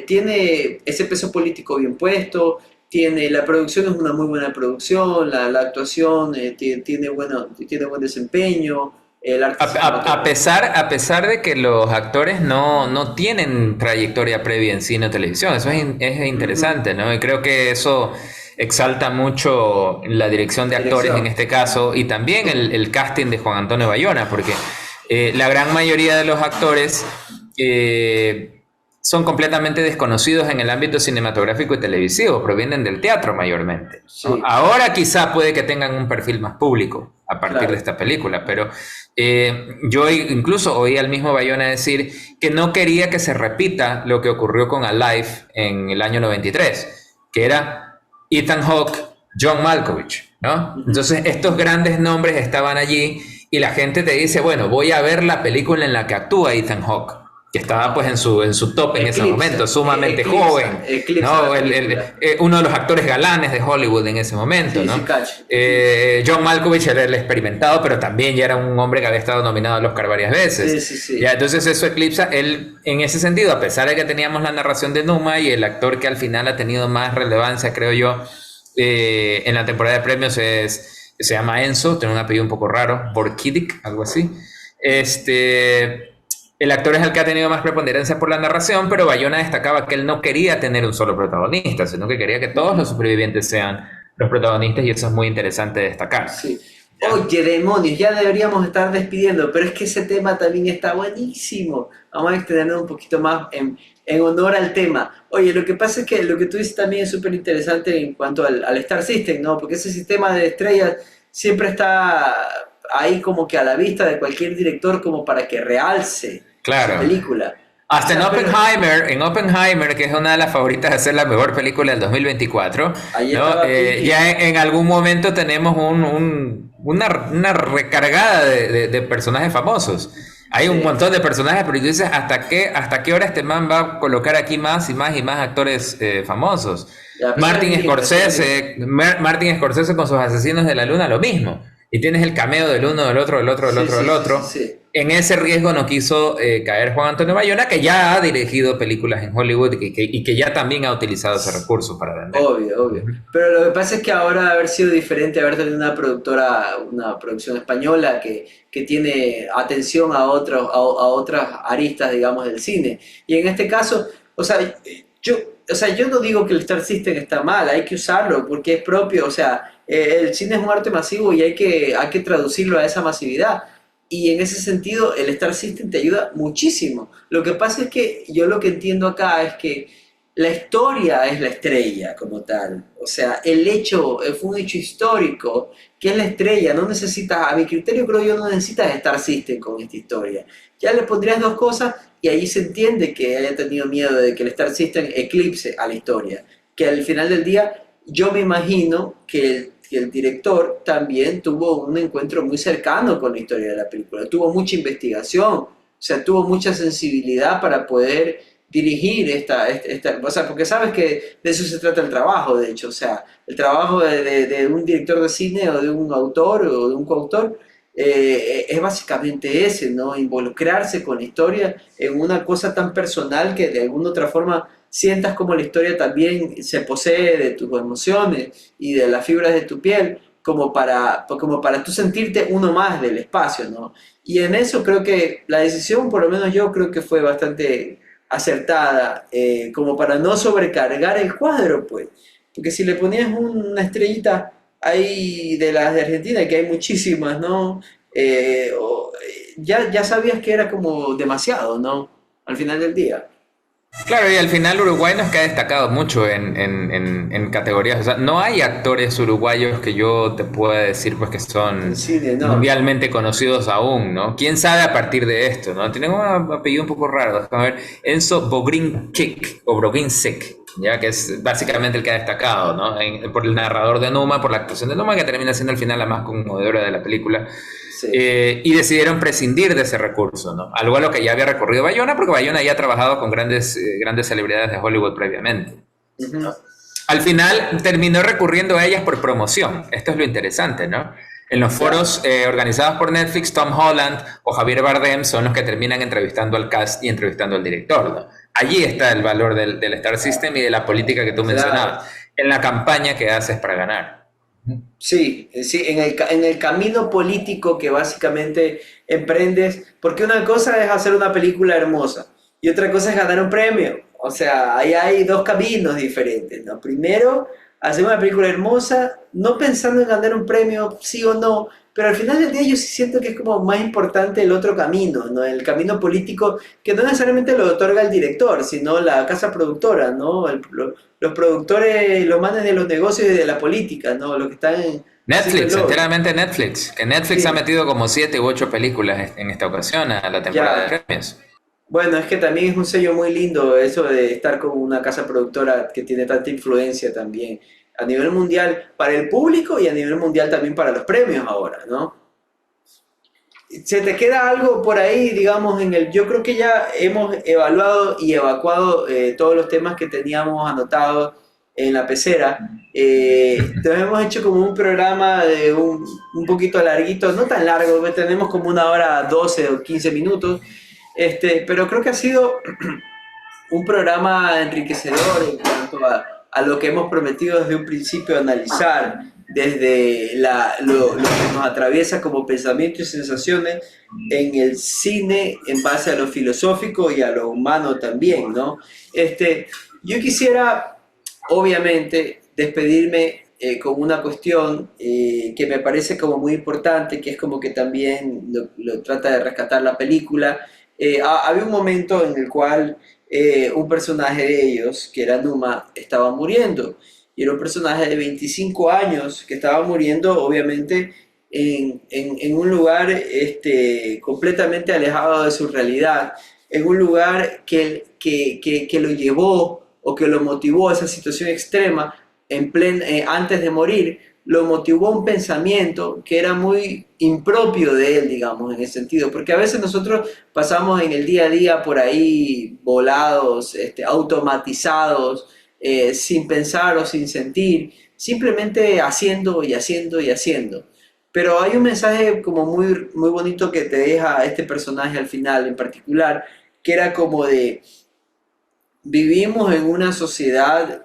tiene ese peso político bien puesto, la producción es una muy buena producción, la actuación tiene buen desempeño, el arte cinematográfico. A pesar de que los actores no tienen trayectoria previa en cine o televisión, eso es Ujú. interesante, ¿no? Y creo que eso exalta mucho la dirección de actores en Dirección. este caso y también el casting de Juan Antonio Bayona, porque la gran mayoría de los actores son completamente desconocidos en el ámbito cinematográfico y televisivo, provienen del teatro mayormente, ¿no? Sí, Ahora quizá puede que tengan un perfil más público a partir de claro. esta película, pero yo incluso oí al mismo Bayona decir que no quería que se repita lo que ocurrió con Alive en el año 93, que era Ethan Hawke, John Malkovich, ¿no? Ujú. Entonces estos grandes nombres estaban allí y la gente te dice, bueno, voy a ver la película en la que actúa Ethan Hawke, que estaba pues Ajá. en su top en ese momento, sumamente joven, Eclipsa la ¿no? película. Uno de los actores galanes de Hollywood en ese momento, Sí, sí, ¿no? cacho. Eclipsa. John Malkovich era el experimentado, pero también ya era un hombre que había estado nominado al Oscar varias Sí, veces. sí, Ya, sí. entonces eso eclipsa él en ese sentido, a pesar de que teníamos la narración de Numa y el actor que al final ha tenido más relevancia, creo yo, en la temporada de premios se llama Enzo, tiene un apellido un poco raro, Borkidik, algo así. El actor es el que ha tenido más preponderancia por la narración, pero Bayona destacaba que él no quería tener un solo protagonista, sino que quería que todos los Ujú. supervivientes sean los protagonistas y eso es muy interesante de destacar. Sí. ¿Ya? Oye, demonios, ya deberíamos estar despidiendo, pero es que ese tema también está buenísimo. Vamos a extendernos un poquito más en honor al tema. Oye, lo que pasa es que lo que tú dices también es súper interesante en cuanto al Star System, ¿no? Porque ese sistema de estrellas siempre está ahí como que a la vista de cualquier director como para que realce su Claro. película. O Hasta sea, pero En Oppenheimer, que es una de las favoritas de ser la mejor película del 2024, ahí ¿no? estaba Clint. Ya en algún momento tenemos una recargada de personajes famosos. Hay un Sí. montón de personajes, pero tú dices, hasta qué hora este man va a colocar aquí más y más y más actores famosos? Ya, pero eso no es limpio. Martin Scorsese con sus Asesinos de la Luna, lo mismo. Y tienes el cameo del uno, del otro, del otro, del Sí, otro, sí, del sí, sí, otro. sí. En ese riesgo no quiso caer Juan Antonio Bayona, que ya ha dirigido películas en Hollywood y que ya también ha utilizado ese recurso para vender. Obvio, obvio. Ujú. Pero lo que pasa es que ahora haber sido diferente, haber tenido una productora, una producción española que tiene atención a otras aristas, digamos, del cine. Y en este caso, yo, yo no digo que el Star System está mal, hay que usarlo porque es propio, el cine es un arte masivo y hay que traducirlo a esa masividad. Y en ese sentido, el Star System te ayuda muchísimo. Lo que pasa es que yo lo que entiendo acá es que la historia es la estrella como tal. O sea, el hecho fue un hecho histórico que es la estrella. No necesitas, a mi criterio creo yo, no necesitas Star System con esta historia. Ya le pondrías dos cosas y ahí se entiende que haya tenido miedo de que el Star System eclipse a la historia. Que al final del día, yo me imagino que el director también tuvo un encuentro muy cercano con la historia de la película, tuvo mucha investigación, o sea, tuvo mucha sensibilidad para poder dirigir o sea, porque sabes que de eso se trata el trabajo, de hecho, o sea, el trabajo de un director de cine o de un autor o de un coautor es básicamente ese, ¿no? Involucrarse con la historia en una cosa tan personal que de alguna otra forma sientas como la historia también se posee de tus emociones y de las fibras de tu piel, como para tú sentirte uno más del espacio, ¿no? Y en eso creo que la decisión, por lo menos yo creo que fue bastante acertada, como para no sobrecargar el cuadro, pues. Porque si le ponías una estrellita ahí de las de Argentina, que hay muchísimas, ¿no? Ya sabías que era como demasiado, ¿no? Al final del día. Claro, y al final Uruguay nos que ha destacado mucho en categorías. O sea, no hay actores uruguayos que yo te pueda decir pues que En son cine, no. mundialmente conocidos aún, ¿no? ¿Quién sabe a partir de esto, ¿no? Tienen un apellido un poco raro. Déjame ver. Enzo Bogrinchik o Broginsek, ya que es básicamente el que ha destacado, ¿no? Por el narrador de Numa, por la actuación de Numa, que termina siendo al final la más conmovedora de la película. Sí. Y decidieron prescindir de ese recurso, ¿no? Algo a lo que ya había recorrido Bayona, porque Bayona ya ha trabajado con grandes celebridades de Hollywood previamente. Ujú. Al final terminó recurriendo a ellas por promoción. Esto es lo interesante, ¿no? En los Ya. foros organizados por Netflix, Tom Holland o Javier Bardem son los que terminan entrevistando al cast y entrevistando al director, ¿no? Allí está el valor del Star System y de la política que tú Claro. mencionabas, en la campaña que haces para ganar. Sí, sí, en el camino político que básicamente emprendes, porque una cosa es hacer una película hermosa y otra cosa es ganar un premio. O sea, ahí hay dos caminos diferentes, ¿no? Primero, hacer una película hermosa, no pensando en ganar un premio, sí o no, pero al final del día yo sí siento que es como más importante el otro camino, ¿no? El camino político que no necesariamente lo otorga el director, sino la casa productora, ¿no? Los productores, los manes de los negocios y de la política, ¿no? Los que están haciendo el Netflix, lobby. enteramente Netflix. Que Netflix ha Sí, metido como 7 u 8 películas en esta ocasión a la temporada de ya. premios. Bueno, es que también es un sello muy lindo eso de estar con una casa productora que tiene tanta influencia también a nivel mundial para el público y a nivel mundial también para los premios ahora, ¿no? ¿Se te queda algo por ahí, digamos, en el... Yo creo que ya hemos evaluado y evacuado todos los temas que teníamos anotados en la pecera. Entonces hemos hecho como un programa de un poquito larguito, no tan largo, tenemos como 1 hora 12 o 15 minutos, pero creo que ha sido un programa enriquecedor en cuanto a lo que hemos prometido desde un principio analizar, desde lo que nos atraviesa como pensamientos y sensaciones en el cine en base a lo filosófico y a lo humano también, ¿no? Yo quisiera, obviamente, despedirme con una cuestión que me parece como muy importante, que es como que también lo trata de rescatar la película. Había un momento en el cual un personaje de ellos, que era Numa, estaba muriendo. Y era un personaje de 25 años que estaba muriendo, obviamente, en un lugar completamente alejado de su realidad, en un lugar que lo llevó o que lo motivó a esa situación extrema antes de morir, lo motivó un pensamiento que era muy impropio de él, digamos, en ese sentido, porque a veces nosotros pasamos en el día a día por ahí volados, automatizados, sin pensar o sin sentir, simplemente haciendo y haciendo y haciendo. Pero hay un mensaje como muy, muy bonito que te deja este personaje al final en particular, que era como de, vivimos en una sociedad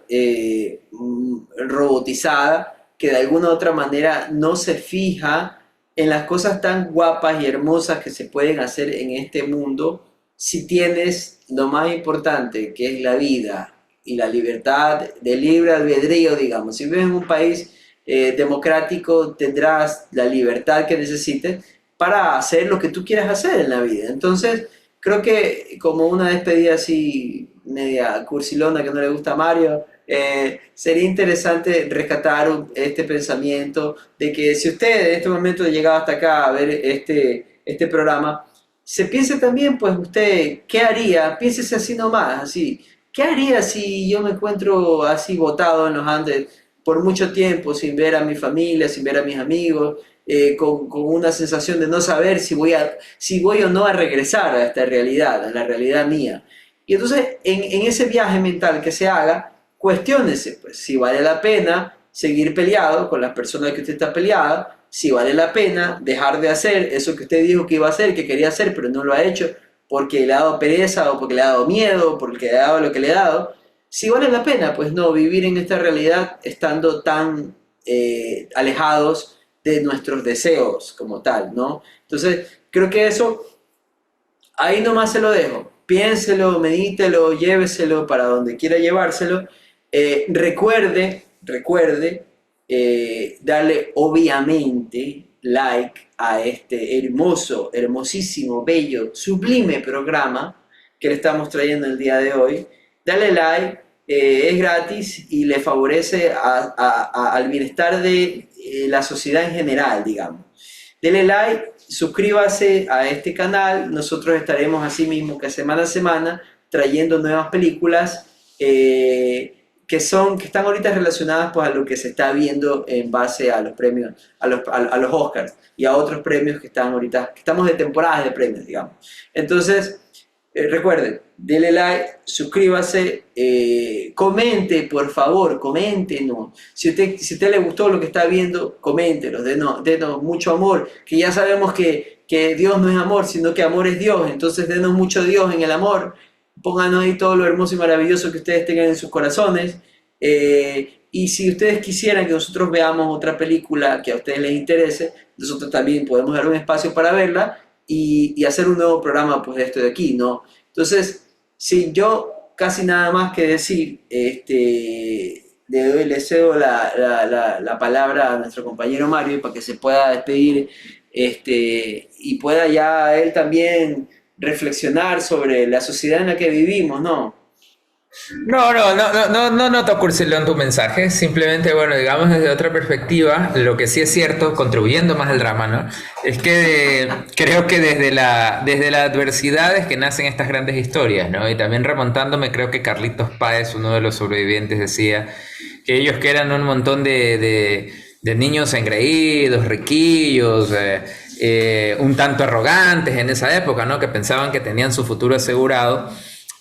robotizada que de alguna u otra manera no se fija en las cosas tan guapas y hermosas que se pueden hacer en este mundo si tienes lo más importante que es la vida y la libertad de libre albedrío, digamos. Si vives en un país democrático tendrás la libertad que necesites para hacer lo que tú quieras hacer en la vida. Entonces, creo que como una despedida así media cursilona que no le gusta a Mario, sería interesante rescatar este pensamiento de que si usted en este momento ha llegado hasta acá a ver este programa, se piense también, pues usted, ¿qué haría? Piénsese así nomás, así. ¿Qué haría si yo me encuentro así botado en los Andes por mucho tiempo, sin ver a mi familia, sin ver a mis amigos, con una sensación de no saber si voy o no a regresar a esta realidad, a la realidad mía? Y entonces, en ese viaje mental que se haga, cuestiónese, pues, si vale la pena seguir peleado con las personas que usted está peleada, si vale la pena dejar de hacer eso que usted dijo que iba a hacer, que quería hacer, pero no lo ha hecho porque le ha dado pereza o porque le ha dado miedo, porque le ha dado lo que le ha dado. Si vale la pena, pues no, vivir en esta realidad estando tan alejados de nuestros deseos como tal, ¿no? Entonces, creo que eso, ahí nomás se lo dejo. Piénselo, medítelo, lléveselo para donde quiera llevárselo. Recuerde darle obviamente like a este hermoso, hermosísimo, bello, sublime programa que le estamos trayendo el día de hoy. Dale like, es gratis y le favorece al bienestar de la sociedad en general, digamos. Dele like, suscríbase a este canal, nosotros estaremos así mismo que semana a semana trayendo nuevas películas que están ahorita relacionadas pues, a lo que se está viendo en base a los premios, a los Oscars y a otros premios que están ahorita, que estamos de temporadas de premios, digamos. Entonces, recuerden, dele like, suscríbase, comente, por favor, coméntenos. Si a usted le gustó lo que está viendo, coméntenos, denos mucho amor, que ya sabemos que Dios no es amor, sino que amor es Dios, entonces denos mucho Dios en el amor. Pónganos ahí todo lo hermoso y maravilloso que ustedes tengan en sus corazones. Y si ustedes quisieran que nosotros veamos otra película que a ustedes les interese, nosotros también podemos dar un espacio para verla y hacer un nuevo programa pues de esto de aquí, ¿no? Entonces, sin yo casi nada más que decir, le cedo la palabra a nuestro compañero Mario para que se pueda despedir y pueda ya él también reflexionar sobre la sociedad en la que vivimos, ¿no? No noto cursilón tu mensaje, simplemente, bueno, digamos desde otra perspectiva, lo que sí es cierto, contribuyendo más al drama, ¿no? Es que creo que desde la adversidad es que nacen estas grandes historias, ¿no? Y también remontándome, creo que Carlitos Páez, uno de los sobrevivientes, decía que ellos que eran un montón de niños engreídos, riquillos, un tanto arrogantes en esa época, ¿no? Que pensaban que tenían su futuro asegurado.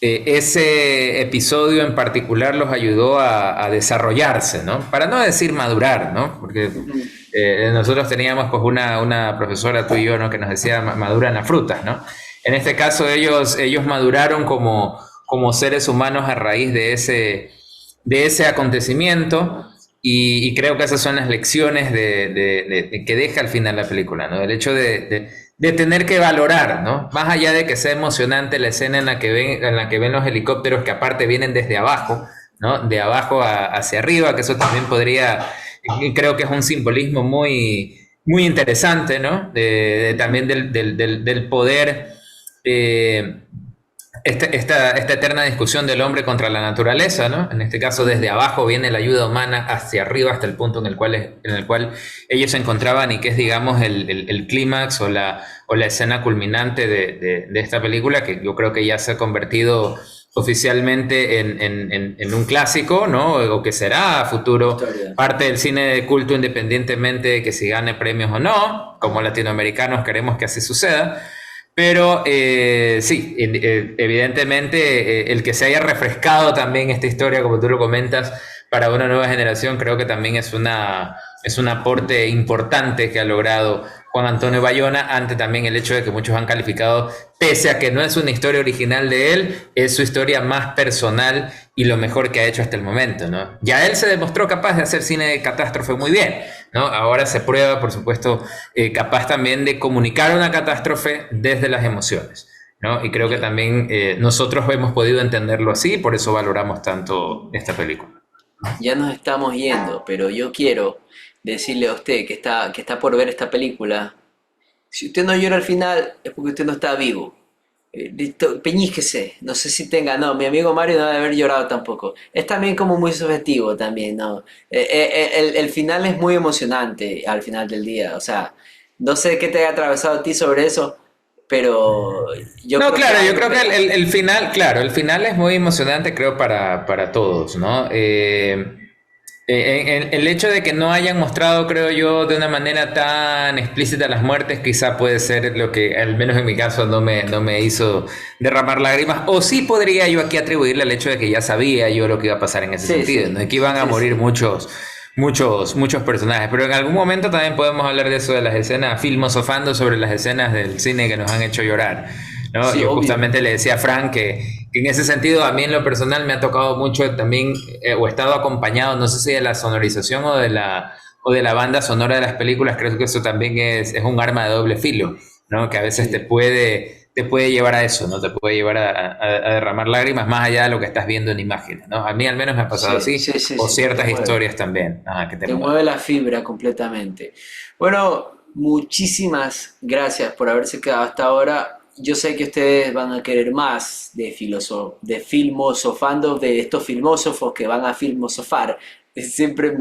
Ese episodio en particular los ayudó a desarrollarse, ¿no? Para no decir madurar, ¿no? Porque nosotros teníamos pues una profesora, tú y yo, ¿no? Que nos decía maduran las frutas, ¿no? En este caso ellos maduraron como seres humanos a raíz de ese acontecimiento y creo que esas son las lecciones que deja al final la película, ¿no? El hecho de tener que valorar, ¿no? Más allá de que sea emocionante la escena en la que ven los helicópteros que aparte vienen desde abajo, ¿no? De abajo hacia arriba, que eso también creo que es un simbolismo muy, muy interesante, ¿no? También del poder, esta eterna discusión del hombre contra la naturaleza, ¿no? En este caso, desde abajo viene la ayuda humana hacia arriba hasta el punto en el cual ellos se encontraban y que es, digamos, el clímax o la escena culminante de esta película, que yo creo que ya se ha convertido oficialmente en un clásico, ¿no? O que será a futuro parte del cine de culto, independientemente de que si gane premios o no. Como latinoamericanos queremos que así suceda. Pero sí, evidentemente el que se haya refrescado también esta historia, como tú lo comentas, para una nueva generación, creo que también es un aporte importante que ha logrado Juan Antonio Bayona, ante también el hecho de que muchos han calificado, pese a que no es una historia original de él, es su historia más personal y lo mejor que ha hecho hasta el momento, ¿no? Ya él se demostró capaz de hacer cine de catástrofe muy bien, ¿no? Ahora se prueba, por supuesto, capaz también de comunicar una catástrofe desde las emociones, ¿no? Y creo que también nosotros hemos podido entenderlo así, por eso valoramos tanto esta película. Ya nos estamos yendo, pero yo quiero decirle a usted que está por ver esta película, si usted no llora al final es porque usted no está vivo. Peñísquese, no sé si no, mi amigo Mario no debe haber llorado tampoco. Es también como muy subjetivo también, ¿no? El final es muy emocionante al final del día, o sea, no sé qué te haya atravesado a ti sobre eso, pero yo No, creo que claro, yo vale la creo que pena. el final, claro, el final es muy emocionante, creo, para todos, ¿no? El hecho de que no hayan mostrado, creo yo, de una manera tan explícita las muertes, quizá puede ser lo que, al menos en mi caso, no me hizo derramar lágrimas. O sí podría yo aquí atribuirle al hecho de que ya sabía yo lo que iba a pasar en ese Sí, sentido, ¿no? sí, De que iban a sí, morir sí. muchos personajes. Pero en algún momento también podemos hablar de eso, de las escenas, filmosofando sobre las escenas del cine que nos han hecho llorar, ¿no? Sí, Yo obvio. justamente le decía a Frank que en ese sentido a mí en lo personal me ha tocado mucho también, o he estado acompañado, no sé si de la sonorización o de la banda sonora de las películas, creo que eso también es un arma de doble filo, ¿no? Que a veces Sí, te puede llevar a eso, ¿no? Te puede llevar a derramar lágrimas más allá de lo que estás viendo en imágenes, ¿no? A mí al menos me ha pasado sí, así, sí, sí, o sí, que te ciertas mueve. historias también, ajá, que te Te mueven. mueve la fibra completamente. Bueno, muchísimas gracias por haberse quedado hasta ahora. Yo sé que ustedes van a querer más de filmosofando, de estos filósofos que van a filmosofar. Siempre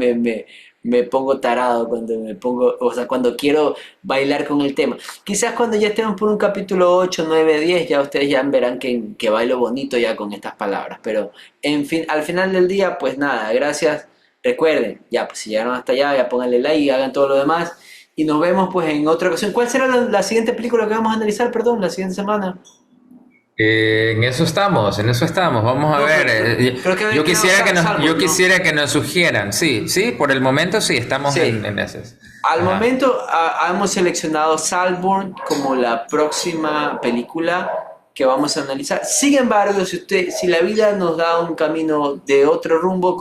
me pongo tarado cuando me pongo, o sea, cuando quiero bailar con el tema. Quizás cuando ya estemos por un capítulo 8, 9, 10, ya ustedes ya verán que bailo bonito ya con estas palabras. Pero en fin, al final del día, pues nada, gracias. Recuerden, ya, pues si llegaron hasta allá, ya pónganle like y hagan todo lo demás. Y nos vemos pues en otra ocasión. ¿Cuál será la siguiente película que vamos a analizar, perdón, la siguiente semana? En eso estamos, en eso estamos. Vamos a No, ver. creo que había Yo quedado quisiera yo Salborn, ¿no? quisiera que nos sugieran. Sí, sí, por el momento sí, estamos Sí. en esas. Al Ajá. momento hemos seleccionado Salborn como la próxima película que vamos a analizar. Sin embargo, si la vida nos da un camino de otro rumbo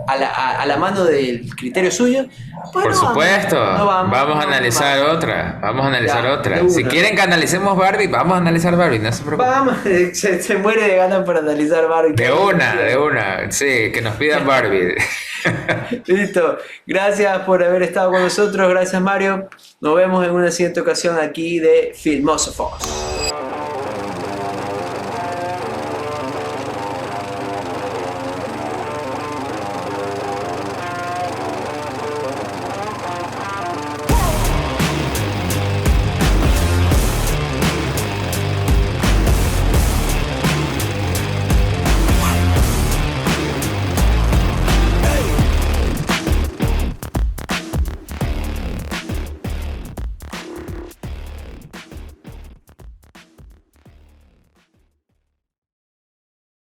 a la mano del criterio suyo, pues Por no vamos, supuesto, no vamos, vamos no a vamos analizar más. otra. Vamos a analizar Ya, de otra. Si una. quieren que analicemos Barbie, vamos a analizar Barbie, no se preocupen. Vamos, se muere de ganas por analizar Barbie, qué De divertido. una. Sí, que nos pidan Barbie. Listo, gracias por haber estado con nosotros, gracias Mario. Nos vemos en una siguiente ocasión aquí de Filmósofos.